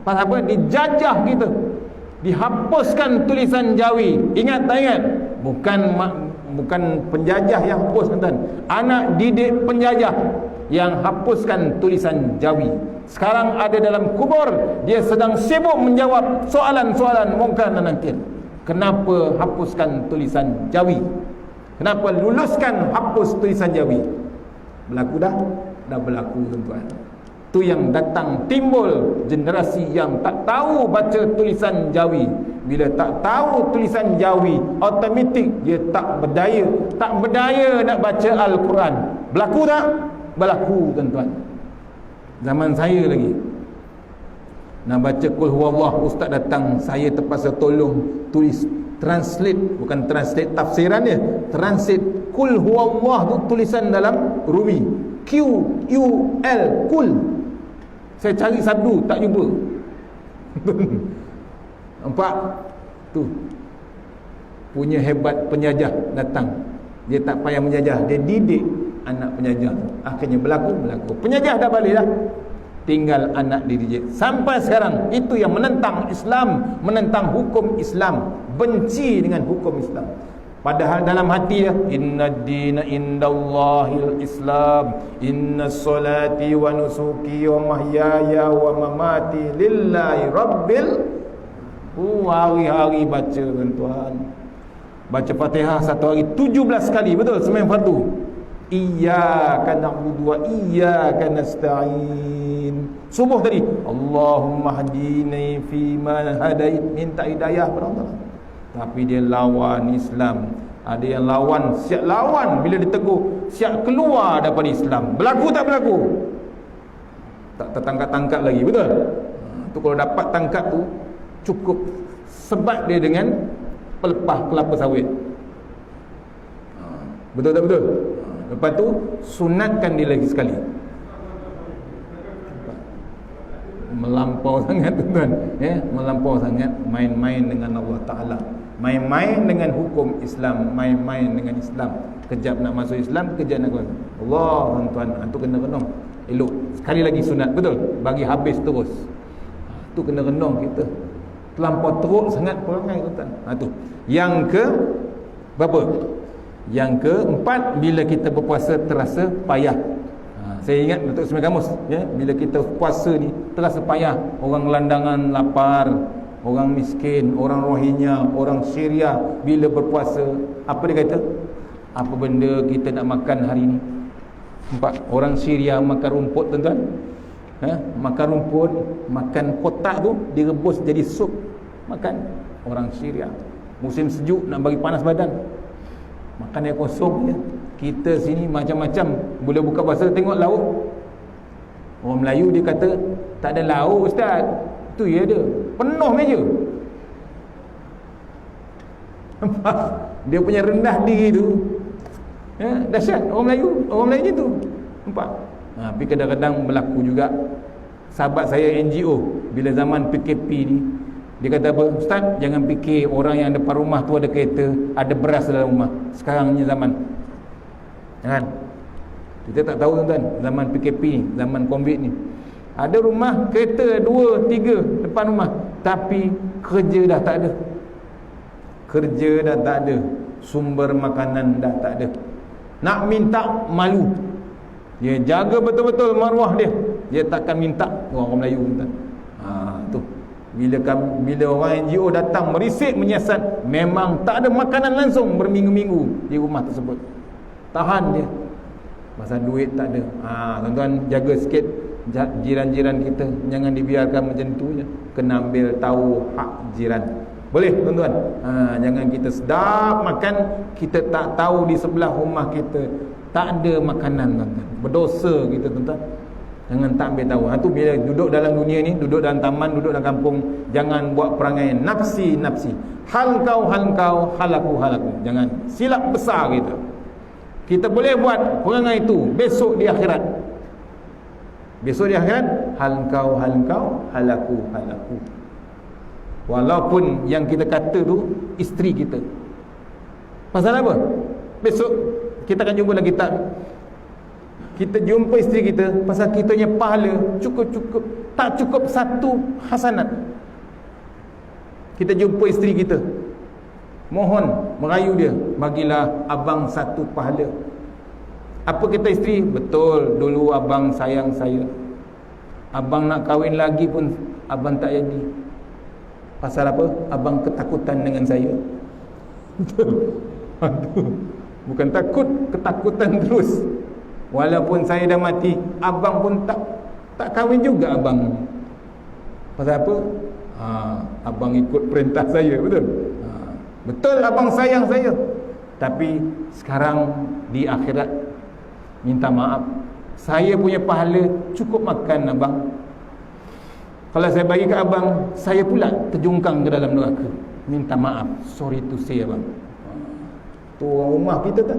Pasal apa? Dijajah kita, dihapuskan tulisan Jawi. Ingat tak ingat? Bukan penjajah yang hapus, tuan. Anak didik penjajah yang hapuskan tulisan Jawi. Sekarang ada dalam kubur, dia sedang sibuk menjawab soalan-soalan mungkar dan nakir. Kenapa hapuskan tulisan Jawi? Kenapa luluskan hapus tulisan Jawi? Berlaku dah berlaku, tuan-tuan. Tu yang datang, timbul generasi yang tak tahu baca tulisan Jawi. Bila tak tahu tulisan Jawi, automatik dia tak berdaya nak baca Al-Quran. Berlaku tak? Berlaku, tuan-tuan. Zaman saya lagi nak baca Qul Huwallah, ustaz datang, saya terpaksa tolong tulis, translate, bukan translate tafsiran dia, translate Qul Huwallah tu tulisan dalam Rumi, Q-U-L, Qul. Saya cari sabdu tak jumpa. Nampak tu, punya hebat penjajah datang. Dia tak payah menjajah, dia didik anak penjajah tu. Akhirnya berlaku. Penjajah dah balik dah, tinggal anak dididik. Sampai sekarang itu yang menentang Islam, menentang hukum Islam, benci dengan hukum Islam. Padahal dalam hati dia, inna dina indallahil Islam, inna salati wa nusuki wa mahyaya wa mamati lillahi rabbil. Hari-hari baca, tuan-tuan. Baca Fatihah satu hari 17 kali, betul? Sembahyang fardu. Iyyaka na'budu wa iyyaka nasta'in. Subuh tadi, Allahumma hadini fi man hadait, minta hidayah kepada Allah. Tapi dia lawan Islam. Ada yang lawan, siap lawan, bila ditegur siap keluar daripada Islam. Berlaku tak berlaku? Tak tertangkap-tangkap lagi, betul? Tu kalau dapat tangkap tu cukup sebat dia dengan pelepah kelapa sawit. Betul tak betul? Lepas tu sunatkan dia lagi sekali. Melampau sangat, tuan-tuan, melampau sangat main-main dengan Allah Ta'ala, main-main dengan hukum Islam, main-main dengan Islam. Kejap nak masuk Islam, kejap nak keluar Allah, tuan-tuan. Itu kena renung elok. Sekali lagi sunat, betul? Bagi habis terus. Itu kena renung kita. Terlampau teruk sangat perangai, tuan-tuan. Itu yang ke berapa? Yang keempat, bila kita berpuasa terasa payah. Saya ingat Datuk Semai Kamus, bila kita puasa ni terasa payah. Orang landangan lapar, orang miskin, orang Rohingya, orang Syria, bila berpuasa, apa dia kata? Apa benda kita nak makan hari ni? Nampak? Orang Syria makan rumput, tuan-tuan. Makan rumput, makan kotak tu direbus jadi sup, makan. Orang Syria musim sejuk nak bagi panas badan, makan air kosong je. Kita sini macam-macam. Boleh buka puasa tengok lauk. Orang Melayu dia kata tak ada lauk, ustaz. Tu ya dia, penuh meja. Dia punya rendah diri tu, dahsyat. Orang Melayu tu, nampak? Tapi kadang-kadang berlaku juga. Sahabat saya NGO, bila zaman PKP ni, dia kata apa? Ustaz, jangan fikir orang yang depan rumah tu ada kereta, ada beras dalam rumah. Sekarang ni zaman, jangan. Kita tak tahu, tuan-tuan, zaman PKP ni, zaman COVID ni, ada rumah kereta 2, 3 depan rumah, tapi kerja dah tak ada. Kerja dah tak ada, sumber makanan dah tak ada. Nak minta malu. Dia jaga betul-betul maruah dia. Dia takkan minta. Orang Melayu, tuan-tuan. Tu bila orang NGO datang merisik, menyiasat, memang tak ada makanan langsung berminggu-minggu di rumah tersebut. Tahan dia, pasal duit tak ada. Tuan-tuan, jaga sikit jiran-jiran kita, jangan dibiarkan macam tu je. Kena ambil tahu hak jiran. Boleh, tuan-tuan? Jangan kita sedap makan, kita tak tahu di sebelah rumah kita tak ada makanan, tuan-tuan. Berdosa kita, tuan-tuan. Jangan tak ambil tahu. Tu bila duduk dalam dunia ni, duduk dalam taman, duduk dalam kampung, jangan buat perangai nafsi. Hal kau, hal aku. Jangan silap besar kita. Kita boleh buat perangai itu besok di akhirat. Hal kau, hal aku. Walaupun yang kita kata tu isteri kita. Pasal apa? Besok kita akan jumpa dalam kitab. Kita jumpa isteri kita, pasal kita punya pahala cukup tak cukup satu hasanat. Kita jumpa isteri kita, mohon, merayu dia, bagilah abang satu pahala. Apa kata isteri? Betul, dulu abang sayang saya, abang nak kahwin lagi pun abang tak jadi. Pasal apa? Abang ketakutan dengan saya. Betul. Bukan takut, ketakutan terus. Walaupun saya dah mati, abang pun tak kahwin juga abang. Pasal apa? Abang ikut perintah saya. Betul? Betul, abang sayang saya, tapi sekarang di akhirat minta maaf, saya punya pahala cukup makan abang. Kalau saya bagi ke abang, saya pula terjungkang ke dalam neraka. Minta maaf, sorry to say abang. Tu orang rumah kita tak,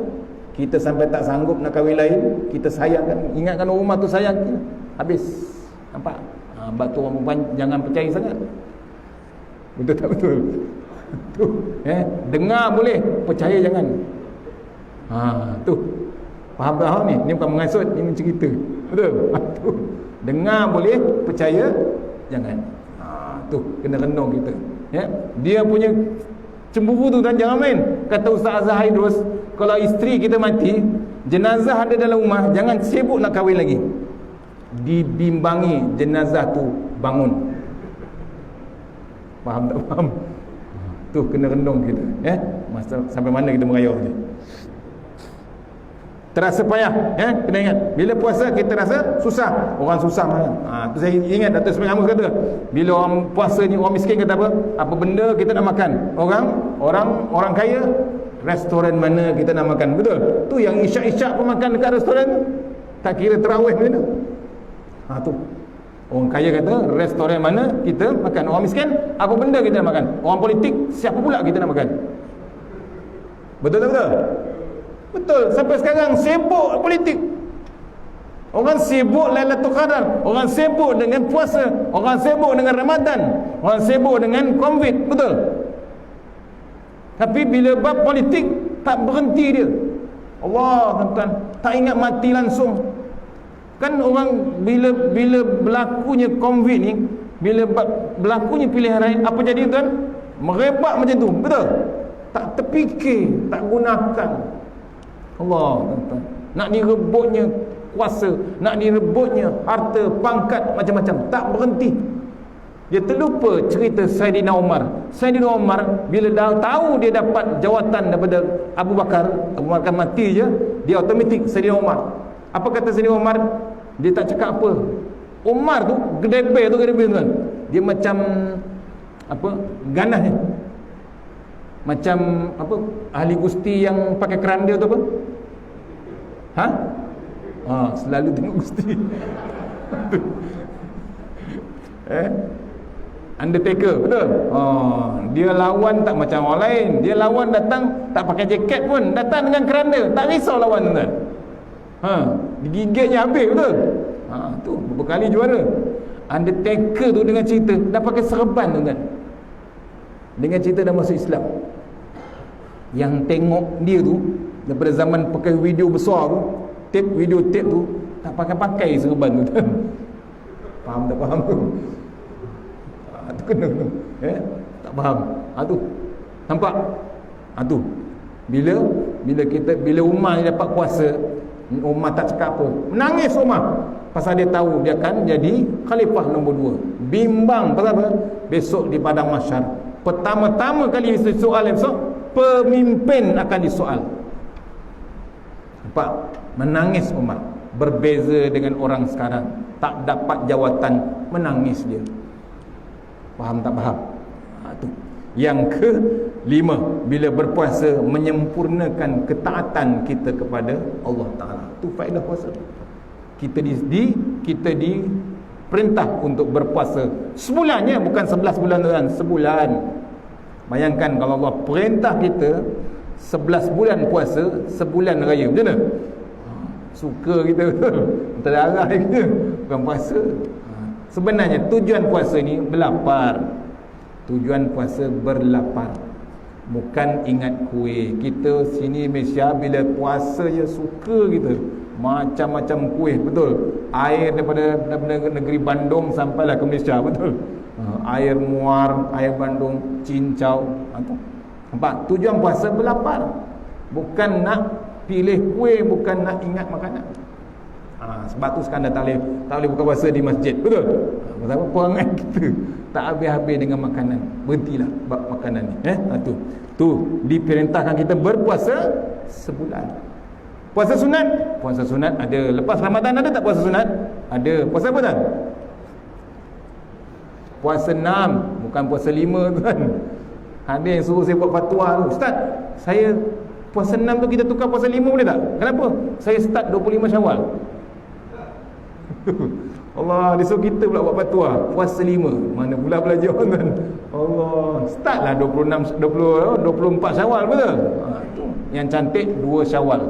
kita sampai tak sanggup nak kahwin lain, kita sayangkan, ingatkan orang rumah tu sayang kita, habis. Nampak? Sebab tu orang perempuan jangan percaya sangat. Betul tak betul? Tu, dengar boleh, percaya jangan. Tu. Faham ni? Ni bukan mengasut, ni mencerita. Betul? Tu. Dengar boleh, percaya jangan. Tu, kena renung kita. Dia punya cemburu tu dan jangan main. Kata Ustaz Azhar Haidrus, kalau isteri kita mati, jenazah ada dalam rumah, jangan sibuk nak kahwin lagi. Dibimbangi jenazah tu bangun. Faham tak faham? Tu kena renung kita. Masa sampai mana kita merayau ni. Terasa payah, kena ingat. Bila puasa kita rasa susah. Orang susah mana? Tu saya ingat Datuk Ismail Hamus kata, bila orang puasa ni, orang miskin kata apa? Apa benda kita nak makan? Orang kaya, restoran mana kita nak makan? Betul? Tu yang isyak-isyak pun makan dekat restoran, tak kira terawih mana. Tu. Orang kaya kata restoran mana kita makan. Orang miskin, apa benda kita nak makan? Orang politik, siapa pula kita nak makan? Betul tak betul? Betul. Sampai sekarang sibuk politik. Orang sibuk Lailatul Qadar, orang sibuk dengan puasa, orang sibuk dengan Ramadan, orang sibuk dengan COVID. Betul? Tapi bila bab politik, tak berhenti dia. Allah, tuan-tuan, tak ingat mati langsung. Kan orang bila berlakunya COVID ni, bila berlakunya pilihan raya, apa jadi tuan? Merebak macam tu. Betul? Tak terfikir, tak gunakan. Allah, tuan-tuan, nak direbutnya kuasa, nak direbutnya harta, pangkat, macam-macam, tak berhenti. Dia terlupa cerita Saidina Umar. Saidina Umar bila dah tahu dia dapat jawatan daripada Abu Bakar mati je, dia automatik Saidina Umar. Apa kata Saidina Umar? Dia tak cakap apa. Umar tu gedebe tuan. Dia macam apa? Ganasnya. Macam apa? Ahli gusti yang pakai keranda tu apa? Selalu tengok gusti. Undertaker, betul? Dia lawan tak macam orang lain. Dia lawan datang tak pakai jaket pun, datang dengan keranda, tak risau lawan tuan. Digigitnya habis, betul? Tu beberapa kali juara. Undertaker tu dengan cerita dah pakai serban tuan. Dengan cerita dah masuk Islam. Yang tengok dia tu daripada zaman pakai video besar tu, video tape tu, tak pakai serban tu. Faham tak faham tu? Tu kena. Tak faham. Tu. Nampak? Tu. Bila Umar ni dapat kuasa, Umar tak cakap apa. Menangis Umar. Pasal dia tahu dia akan jadi khalifah nombor 2. Bimbang pasal apa? Besok di padang mahsyar, pertama-tama kali soal besok, pemimpin akan disoal. Nampak? Menangis Umar. Berbeza dengan orang sekarang, tak dapat jawatan, menangis dia. Faham tak faham? Tu. Yang ke-5, bila berpuasa menyempurnakan ketaatan kita kepada Allah Ta'ala. Tu faedah puasa. Kita diperintah untuk berpuasa sebulannya, bukan 11 bulan tuan, sebulan. Bayangkan kalau Allah perintah kita 11 bulan puasa, sebulan raya, macam mana? Suka kita betul. Terdarah kita, bukan puasa. Sebenarnya tujuan puasa ni berlapar. Tujuan puasa berlapar, bukan ingat kuih. Kita sini Malaysia bila puasa je suka kita macam-macam kuih, betul. Air daripada negeri Bandung sampailah ke Malaysia, betul. Air muar, air Bandung, cincau. Nampak? Tujuan puasa berlapar. Bukan nak pilih kuih, bukan nak ingat makanan. Sebab tu sekarang dah tak boleh buka puasa di masjid, betul. Sebab perangai kita tak habis-habis dengan makanan. Berhentilah bab makanan ni. Tu diperintahkan kita berpuasa sebulan. Puasa sunat ada. Lepas Ramadan ada tak puasa sunat? Ada. Puasa apa tak? Puasa 6, bukan puasa 5 kan. Ada yang suruh saya buat fatwa tu. Ustaz, saya puasa 6 tu kita tukar puasa 5 boleh tak? Kenapa? Saya start 25 Syawal. Allah, dia suruh kita pula buat fatwa puasa 5. Mana pula belajar kan? Allah, startlah 24 Syawal, betul? Tu yang cantik 2 Syawal.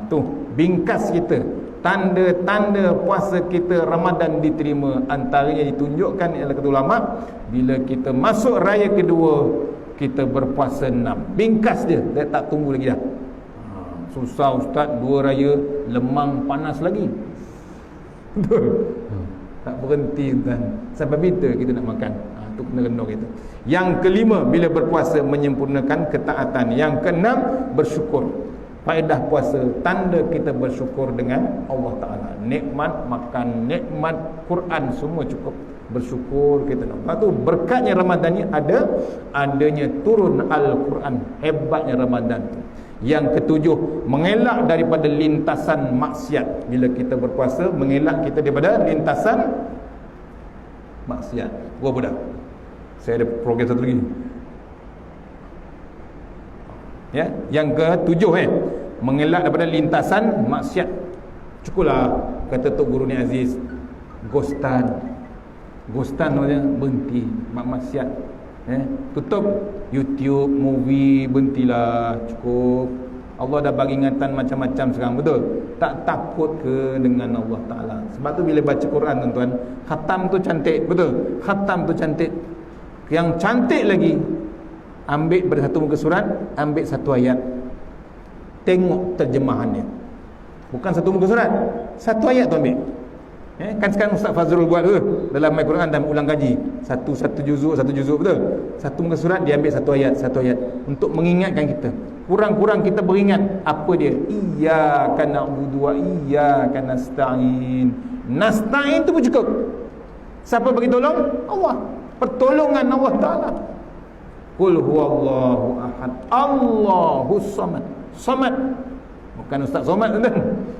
Tu bingkas kita, tanda-tanda puasa kita Ramadan diterima. Antaranya ditunjukkan oleh kata ulama, bila kita masuk raya kedua kita berpuasa 6. Bingkas dia tak tunggu lagi dah. Susah ustaz, 2 raya lemang panas lagi. Betul. Tak berhenti kan. Sampai bila kita nak makan? Tu kena renung kita. Yang kelima, bila berpuasa menyempurnakan ketaatan. Yang keenam, bersyukur. Faedah puasa, tanda kita bersyukur dengan Allah Ta'ala. Nikmat makan, nikmat Quran, semua cukup. Bersyukur kita nak. Lepas tu berkatnya Ramadan ni adanya turun Al-Quran. Hebatnya Ramadan tu. Yang ketujuh, mengelak daripada lintasan maksiat. Bila kita berpuasa, mengelak kita daripada lintasan maksiat. Gua budak, saya ada program satu lagi. Ya, yang ketujuh mengelak daripada lintasan maksiat. Cukuplah kata Tok Guru Ni Aziz, Ghostan namanya, berhenti maksiat. Tutup YouTube, movie, berhentilah, cukup. Allah dah bagi ingatan macam-macam sekarang, betul? Tak takut ke dengan Allah Ta'ala? Sebab tu bila baca Quran, tuan-tuan, khatam tu cantik, betul? Khatam tu cantik. Yang cantik lagi, ambil pada satu muka surat, ambil satu ayat, tengok terjemahannya. Bukan satu muka surat, satu ayat tu ambil. Kan sekarang Ustaz Fazrul buat tu dalam Al-Quran dan ulang kaji, satu juzuk, betul? Satu muka surat dia ambil satu ayat untuk mengingatkan kita. Kurang-kurang kita beringat apa dia? Iyyaka na'budu wa iyyaka nasta'in. Nasta'in tu pun cukup. Siapa bagi tolong? Allah. Pertolongan Allah Ta'ala. Qul huwallahu ahad, Allahus samad. Samad bukan Ustaz Somad, tuan.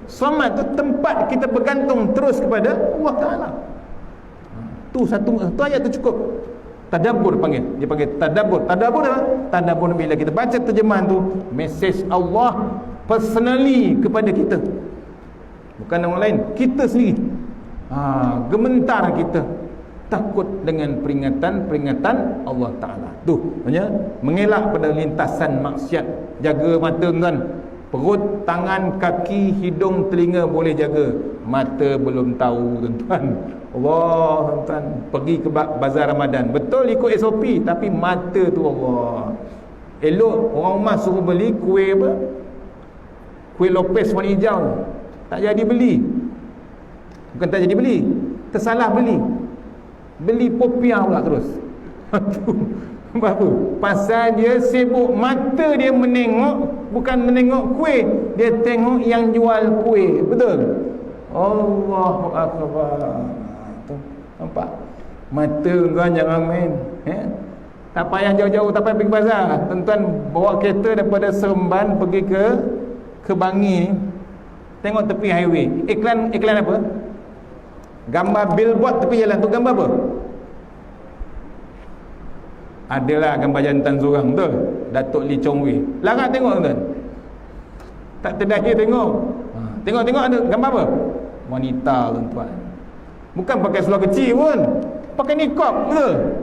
Somad tu tempat kita bergantung terus kepada Allah Ta'ala. Tu satu ayat tu cukup. Tadabbur panggil. Dia panggil tadabbur. Tadabbur apa? Tadabbur bila kita baca terjemahan tu, mesej Allah personally kepada kita. Bukan orang lain, kita sendiri. Gementar kita takut dengan peringatan Allah Ta'ala. Tu maksudnya mengelak pada lintasan maksiat. Jaga mata, tuan. Perut, tangan, kaki, hidung, telinga boleh jaga. Mata belum tahu, tuan-tuan. Allah, tuan-tuan, pergi ke bazar Ramadan, betul ikut SOP, tapi mata tu Allah. Elok orang rumah suruh beli kuih apa? Kuih Lopez warna hijau. Tak jadi beli. Bukan tak jadi beli, tersalah beli. Beli popiah pula terus. Apa? Pasal dia sibuk, mata dia menengok, bukan menengok kuih, dia tengok yang jual kuih, betul? Allahu Akbar. Nampak? Mata tuan jangan main. Tak payah jauh-jauh, tak payah pergi bazar. Tuan-tuan bawa kereta daripada Seremban pergi ke Bangi, tengok tepi highway, iklan apa? Gambar billboard tepi jalan tu, gambar apa? Adalah gambar jantan seorang, betul? Datuk Lee Chong Wei. Larat tengok, tuan. Tak terdaya tengok. Tengok ada gambar apa? Wanita, tuan. Bukan pakai seluar kecil pun, pakai nikab, betul?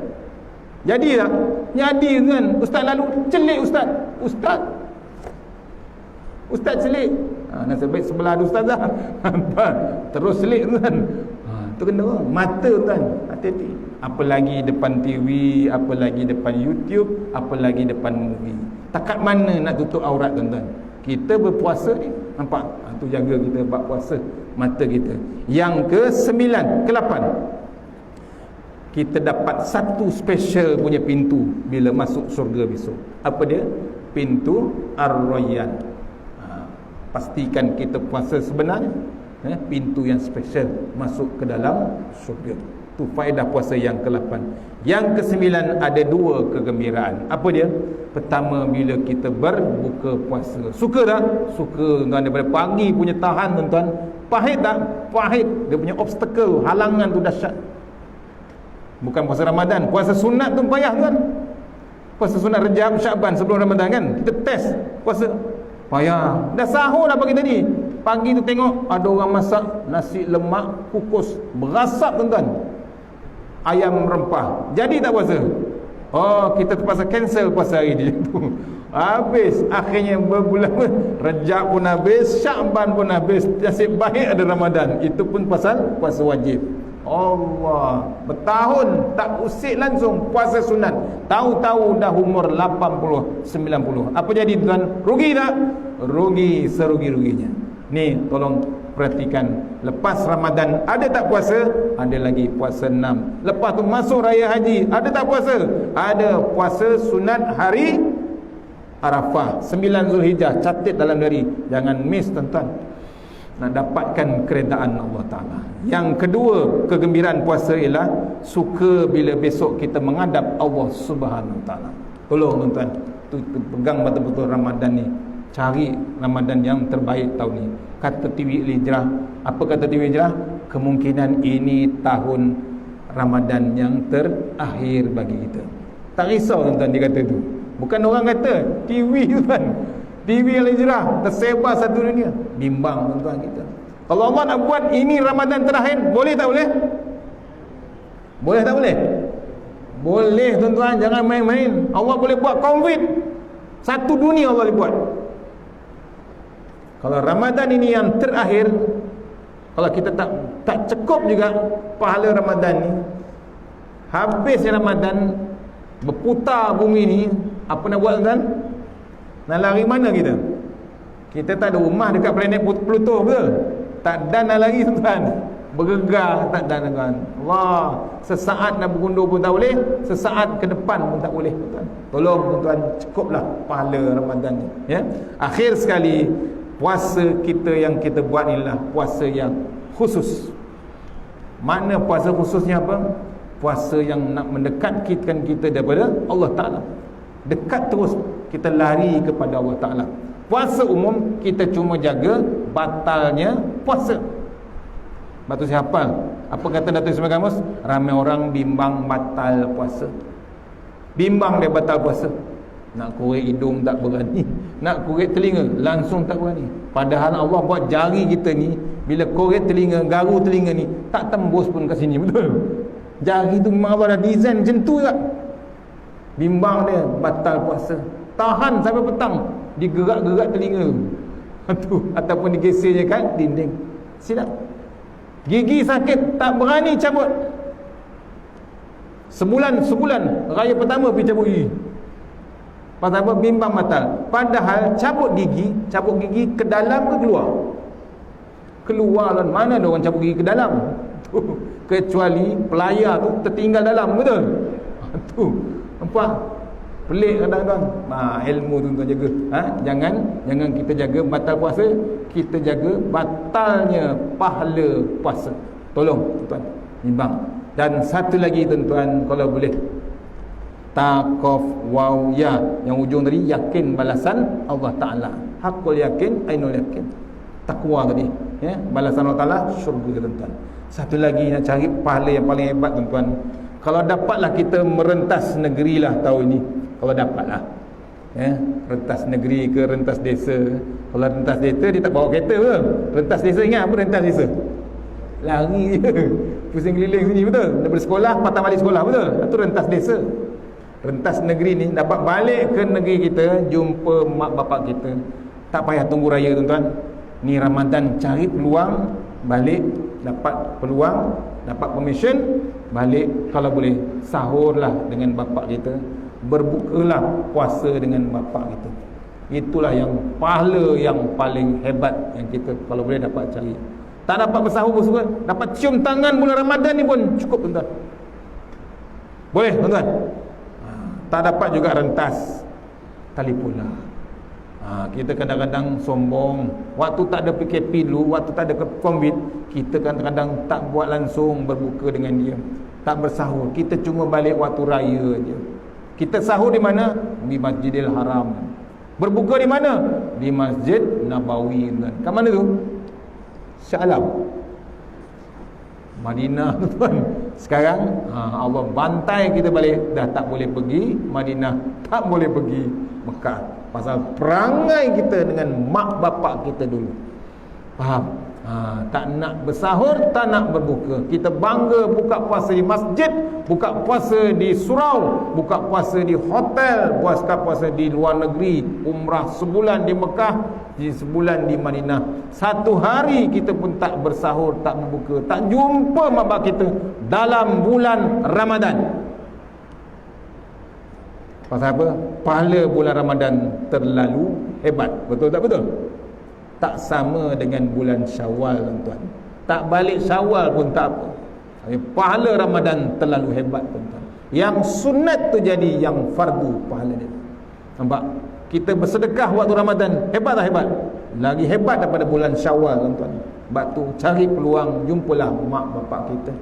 Jadi tak? Jadi, tuan. Ustaz lalu celik, Ustaz celik. Nasib baik sebelah ada ustazah. Terus celik, tuan. Tu kena mata, tuan. Hati-hati. Apa lagi depan TV, apa lagi depan YouTube, apa lagi depan movie. Takat mana nak tutup aurat, tuan-tuan? Kita berpuasa ni, nampak? tu jaga kita bab puasa mata kita. Yang ke-9, ke-8, kita dapat satu special punya pintu bila masuk syurga besok. Apa dia? Pintu Ar-Rayyan. Pastikan kita puasa sebenarnya, pintu yang special masuk ke dalam syurga. Tu faedah puasa yang ke-8. Yang ke-9 ada 2 kegembiraan. Apa dia? Pertama, bila kita berbuka puasa. Suka tak? Suka kan, daripada pagi punya tahan tuan-tuan. Pahit tak? Pahit. Dia punya obstacle, halangan tu dahsyat. Bukan puasa Ramadan, puasa sunat tu payah tuan. Puasa sunat Rejab, Syaban sebelum Ramadan kan, kita test puasa payah. Dah sahur dah pagi tadi. Pagi tu tengok ada orang masak nasi lemak kukus berasap tuan-tuan, ayam rempah. Jadi tak puasa? Oh, kita terpaksa cancel puasa hari ni. Habis. Akhirnya berbulan Rejab pun habis, Syaban pun habis. Nasib baik ada Ramadan. Itu pun pasal puasa wajib. Allah, bertahun tak usik langsung puasa sunat. Tahu-tahu dah umur 80, 90. Apa jadi tuan? Rugi tak? Rugi serugi-ruginya. Ni tolong perhatikan. Lepas Ramadan ada tak puasa? Ada lagi puasa 6. Lepas tu masuk raya haji, ada tak puasa? Ada puasa sunat hari Arafah, 9 Zulhijjah. Catat dalam diri, jangan miss tuan-tuan, nak dapatkan keredaan Allah Ta'ala. Yang kedua kegembiraan puasa ialah suka bila besok kita menghadap Allah Subhanahu Ta'ala. Tolong tuan-tuan, pegang betul-betul Ramadan ni. Cari Ramadan yang terbaik tahun ni. Kata TV Hijrah, apa kata TV Hijrah? Kemungkinan ini tahun Ramadan yang terakhir bagi kita. Tak risau tuan-tuan dia kata tu. Bukan orang kata, TV tuan. TV Al-Hijrah tersebar satu dunia. Bimbang tuan-tuan kita. Kalau Allah nak buat ini Ramadan terakhir, boleh tak boleh? Boleh tak boleh? Boleh tuan-tuan, jangan main-main. Allah boleh buat COVID satu dunia, Allah boleh buat. Kalau Ramadan ini yang terakhir, kalau kita tak cukup juga pahala Ramadan ni, habis Ramadan, berputar bumi ni, apa nak buat tuan-tuan? Nak lari mana kita? Kita tak ada rumah dekat planet Pluto, betul? Tak dan nak lari tuan-tuan. Bergegar tak dan tuan. Allah, sesaat nak bergundur pun tak boleh, sesaat ke depan pun tak boleh tuan. Tolong tuan-tuan, cukuplah pahala Ramadan ni, ya. Akhir sekali, puasa kita yang kita buat inilah puasa yang khusus. Makna puasa khususnya apa? Puasa yang nak mendekatkan kita daripada Allah Ta'ala. Dekat terus, kita lari kepada Allah Ta'ala. Puasa umum kita cuma jaga batalnya puasa. Batu siapa? Apa kata Datuk Ismail Kamus? Ramai orang bimbang batal puasa. Bimbang dia batal puasa. Nak korek hidung tak berani, nak korek telinga langsung tak berani. Padahal Allah buat jari kita ni, bila korek telinga, garu telinga ni tak tembus pun ke sini, betul? Jari tu memang Allah dah design macam tu tak? Bimbang dia batal puasa. Tahan sampai petang, digerak-gerak telinga tu, ataupun digesernya kat dinding. Silap. Gigi sakit tak berani cabut. Sebulan raya pertama pergi cabut gigi. Pasal apa? Bimbang batal. Padahal cabut gigi ke dalam ke keluar? Keluar lah. Mana ada orang cabut gigi ke dalam? Kecuali pelayar tu tertinggal dalam, betul? Tu nampak pelik kadang-kadang. Ilmu tu tuan jaga. Jangan kita jaga batal puasa, kita jaga batalnya pahala puasa. Tolong tuan, bimbang. Dan satu lagi tuan-tuan, kalau boleh, taqaf waw ya, yang ujung tadi, yakin balasan Allah Ta'ala. Hakul yakin, ainul yakin. Takwa tadi, ya, balasan Allah Ta'ala, syurga tuan-tuan. Satu lagi nak cari pahala yang paling hebat tuan-tuan. Kalau dapatlah kita merentas negeri lah tahun ini, kalau dapatlah, ya, rentas negeri ke rentas desa. Kalau rentas desa dia tak bawa kereta ke? Rentas desa, ingat apa rentas desa? Lari je, pusing keliling sini, betul? Daripada sekolah patah balik sekolah, betul? Itu rentas desa. Rentas negeri ni dapat balik ke negeri kita, jumpa mak bapak kita. Tak payah tunggu raya tuan-tuan. Ni Ramadan cari peluang balik, dapat peluang, dapat permission balik. Kalau boleh sahurlah dengan bapak kita, berbukalah puasa dengan bapak kita. Itulah yang pahala yang paling hebat yang kita kalau boleh dapat cari. Tak dapat bersahur pun suka, dapat cium tangan bulan Ramadan ni pun cukup tuan-tuan. Boleh tuan-tuan? Tak dapat juga rentas, telefonlah. Kita kadang-kadang sombong. Waktu tak ada PKP dulu, waktu tak ada COVID, kita kadang-kadang tak buat langsung berbuka dengan dia, tak bersahur. Kita cuma balik waktu raya je. Kita sahur di mana? Di Masjidil Haram. Berbuka di mana? Di Masjid Nabawi. Kat mana tu? Shah Alam, Madinah tuan. Sekarang Allah bantai kita balik, dah tak boleh pergi Madinah, tak boleh pergi Mekah, pasal perangai kita dengan mak bapak kita dulu. Faham? Tak nak bersahur, tak nak berbuka. Kita bangga buka puasa di masjid, buka puasa di surau, buka puasa di hotel, buka puasa di luar negeri, umrah sebulan di Mekah, sebulan di Madinah. Satu hari kita pun tak bersahur, tak berbuka, tak jumpa mak bapak kita dalam bulan Ramadan. Pasal apa? Pahala bulan Ramadan terlalu hebat. Betul tak betul? Tak sama dengan bulan Syawal tuan-tuan. Tak balik Syawal pun tak apa. Pahala Ramadan terlalu hebat tuan-tuan. Yang sunat tu jadi yang fardu pahala dia. Nampak? Kita bersedekah waktu Ramadan, hebat tak hebat? Lagi hebat daripada bulan Syawal tuan-tuan. Sebab tu cari peluang, jumpalah mak bapak kita,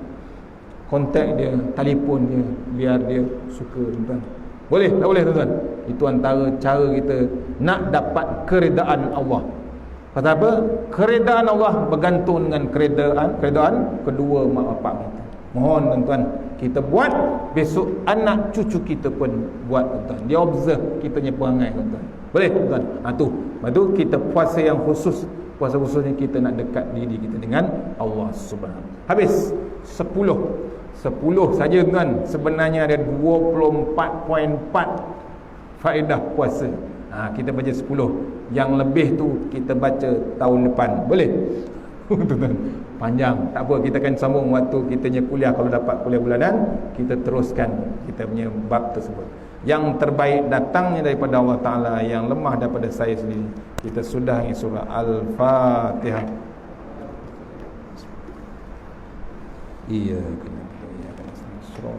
kontak dia, telefon dia, biar dia suka tuan-tuan. Boleh tak boleh tuan-tuan? Itu antara cara kita nak dapat keredaan Allah. Pasal apa? Keredaan Allah bergantung dengan keredaan kedua mak bapak kita. Mohon tuan-tuan, kita buat, besok anak cucu kita pun buat tuan-tuan. Dia observe kita punya perangai tuan-tuan. Boleh tuan-tuan? Lepas tu kita puasa yang khusus. Puasa khususnya kita nak dekat diri kita dengan Allah Subhanahu. Habis 10 saja tuan. Sebenarnya ada 24.4 faedah puasa. Kita baca 10. Yang lebih tu kita baca tahun depan. Boleh? Panjang. Tak apa, kita akan sambung waktu kita punya kuliah. Kalau dapat kuliah bulanan, kita teruskan kita punya bab tersebut. Yang terbaik datangnya daripada Allah Ta'ala, yang lemah daripada saya sendiri. Kita sudahi surah Al-Fatihah. Iya, kena surah.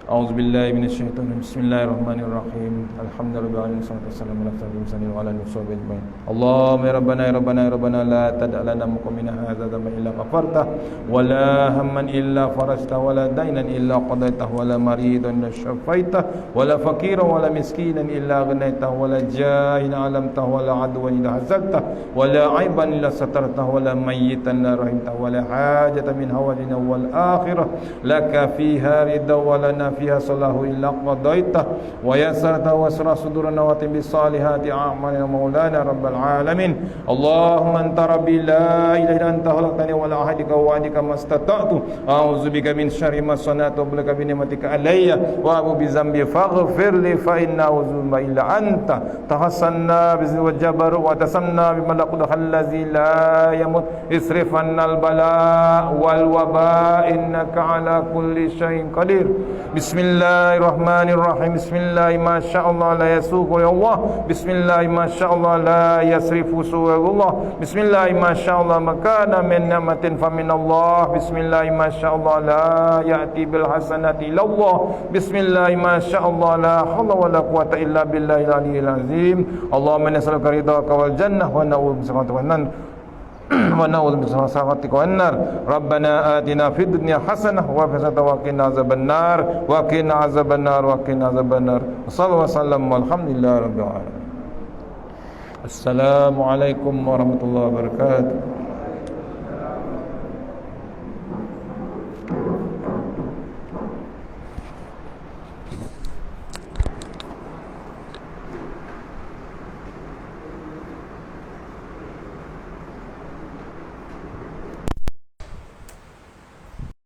أعوذ بالله من الشيطان الرجيم بسم الله الرحمن الرحيم الحمد لله رب العالمين والصلاة والسلام على أشرف المرسلين وعلى آله وصحبه أجمعين اللهم يا ربنا لا تدع لنا مقامنا هذا ذنبا إلا غفرته ولا هما إلا فرجته ولا دينا إلا قضيته ولا مريضا إلا شفيته ولا فقيرا ولا مسكينا إلا غنيته ولا جاهلا علمته ولا عدوا إلا هزلته ولا عيبا إلا سترته ولا ميتا إلا رحمته ولا حاجة من هوجنا والآخرة لك فيها رضا ولنا فيها صلاح إلا قضيته ويسرته واسرع صدورنا واتم بالصالحات أعمالنا مولانا رب العالمين اللهم أنت ربي لا إله إلا أنت خلقتني ولا أحدك ووعدك ما استطعت أعوذ بك من شر ما صنعت وبلغ بنعمتك علي وأبو بذنبي فاغفر لي فإنه ذنب إلا أنت تحسنا بذل والجبر وتسمنا بملكوت الذي لا يموت اصرف عنا البلاء والوباء إنك على كل شيء قدير Bismillahirrahmanirrahim. Bismillah ma sya'allah la yasuqu ya Allah. Bismillah ma sya'allah la yasrifu su'allah. Bismillah ma sya'allah makana min ni'matin fa min Allah. Bismillah ma sya'allah la ya'ti bil hasanati illa Allah. Bismillah ma sya'allah la haula wa la quwata illa billahil aliyyil azim. Allahumma nas'aluka ridhaka wal jannah wa na'udzu bika minan ونعوذ بك من سخطك والنار ربنا آتنا في الدنيا حسنة وفي الآخرة وقنا عذاب النار وقنا عذاب النار وقنا عذاب النار وصلى الله وسلم والحمد لله رب العالمين. السلام عليكم ورحمة الله وبركاته.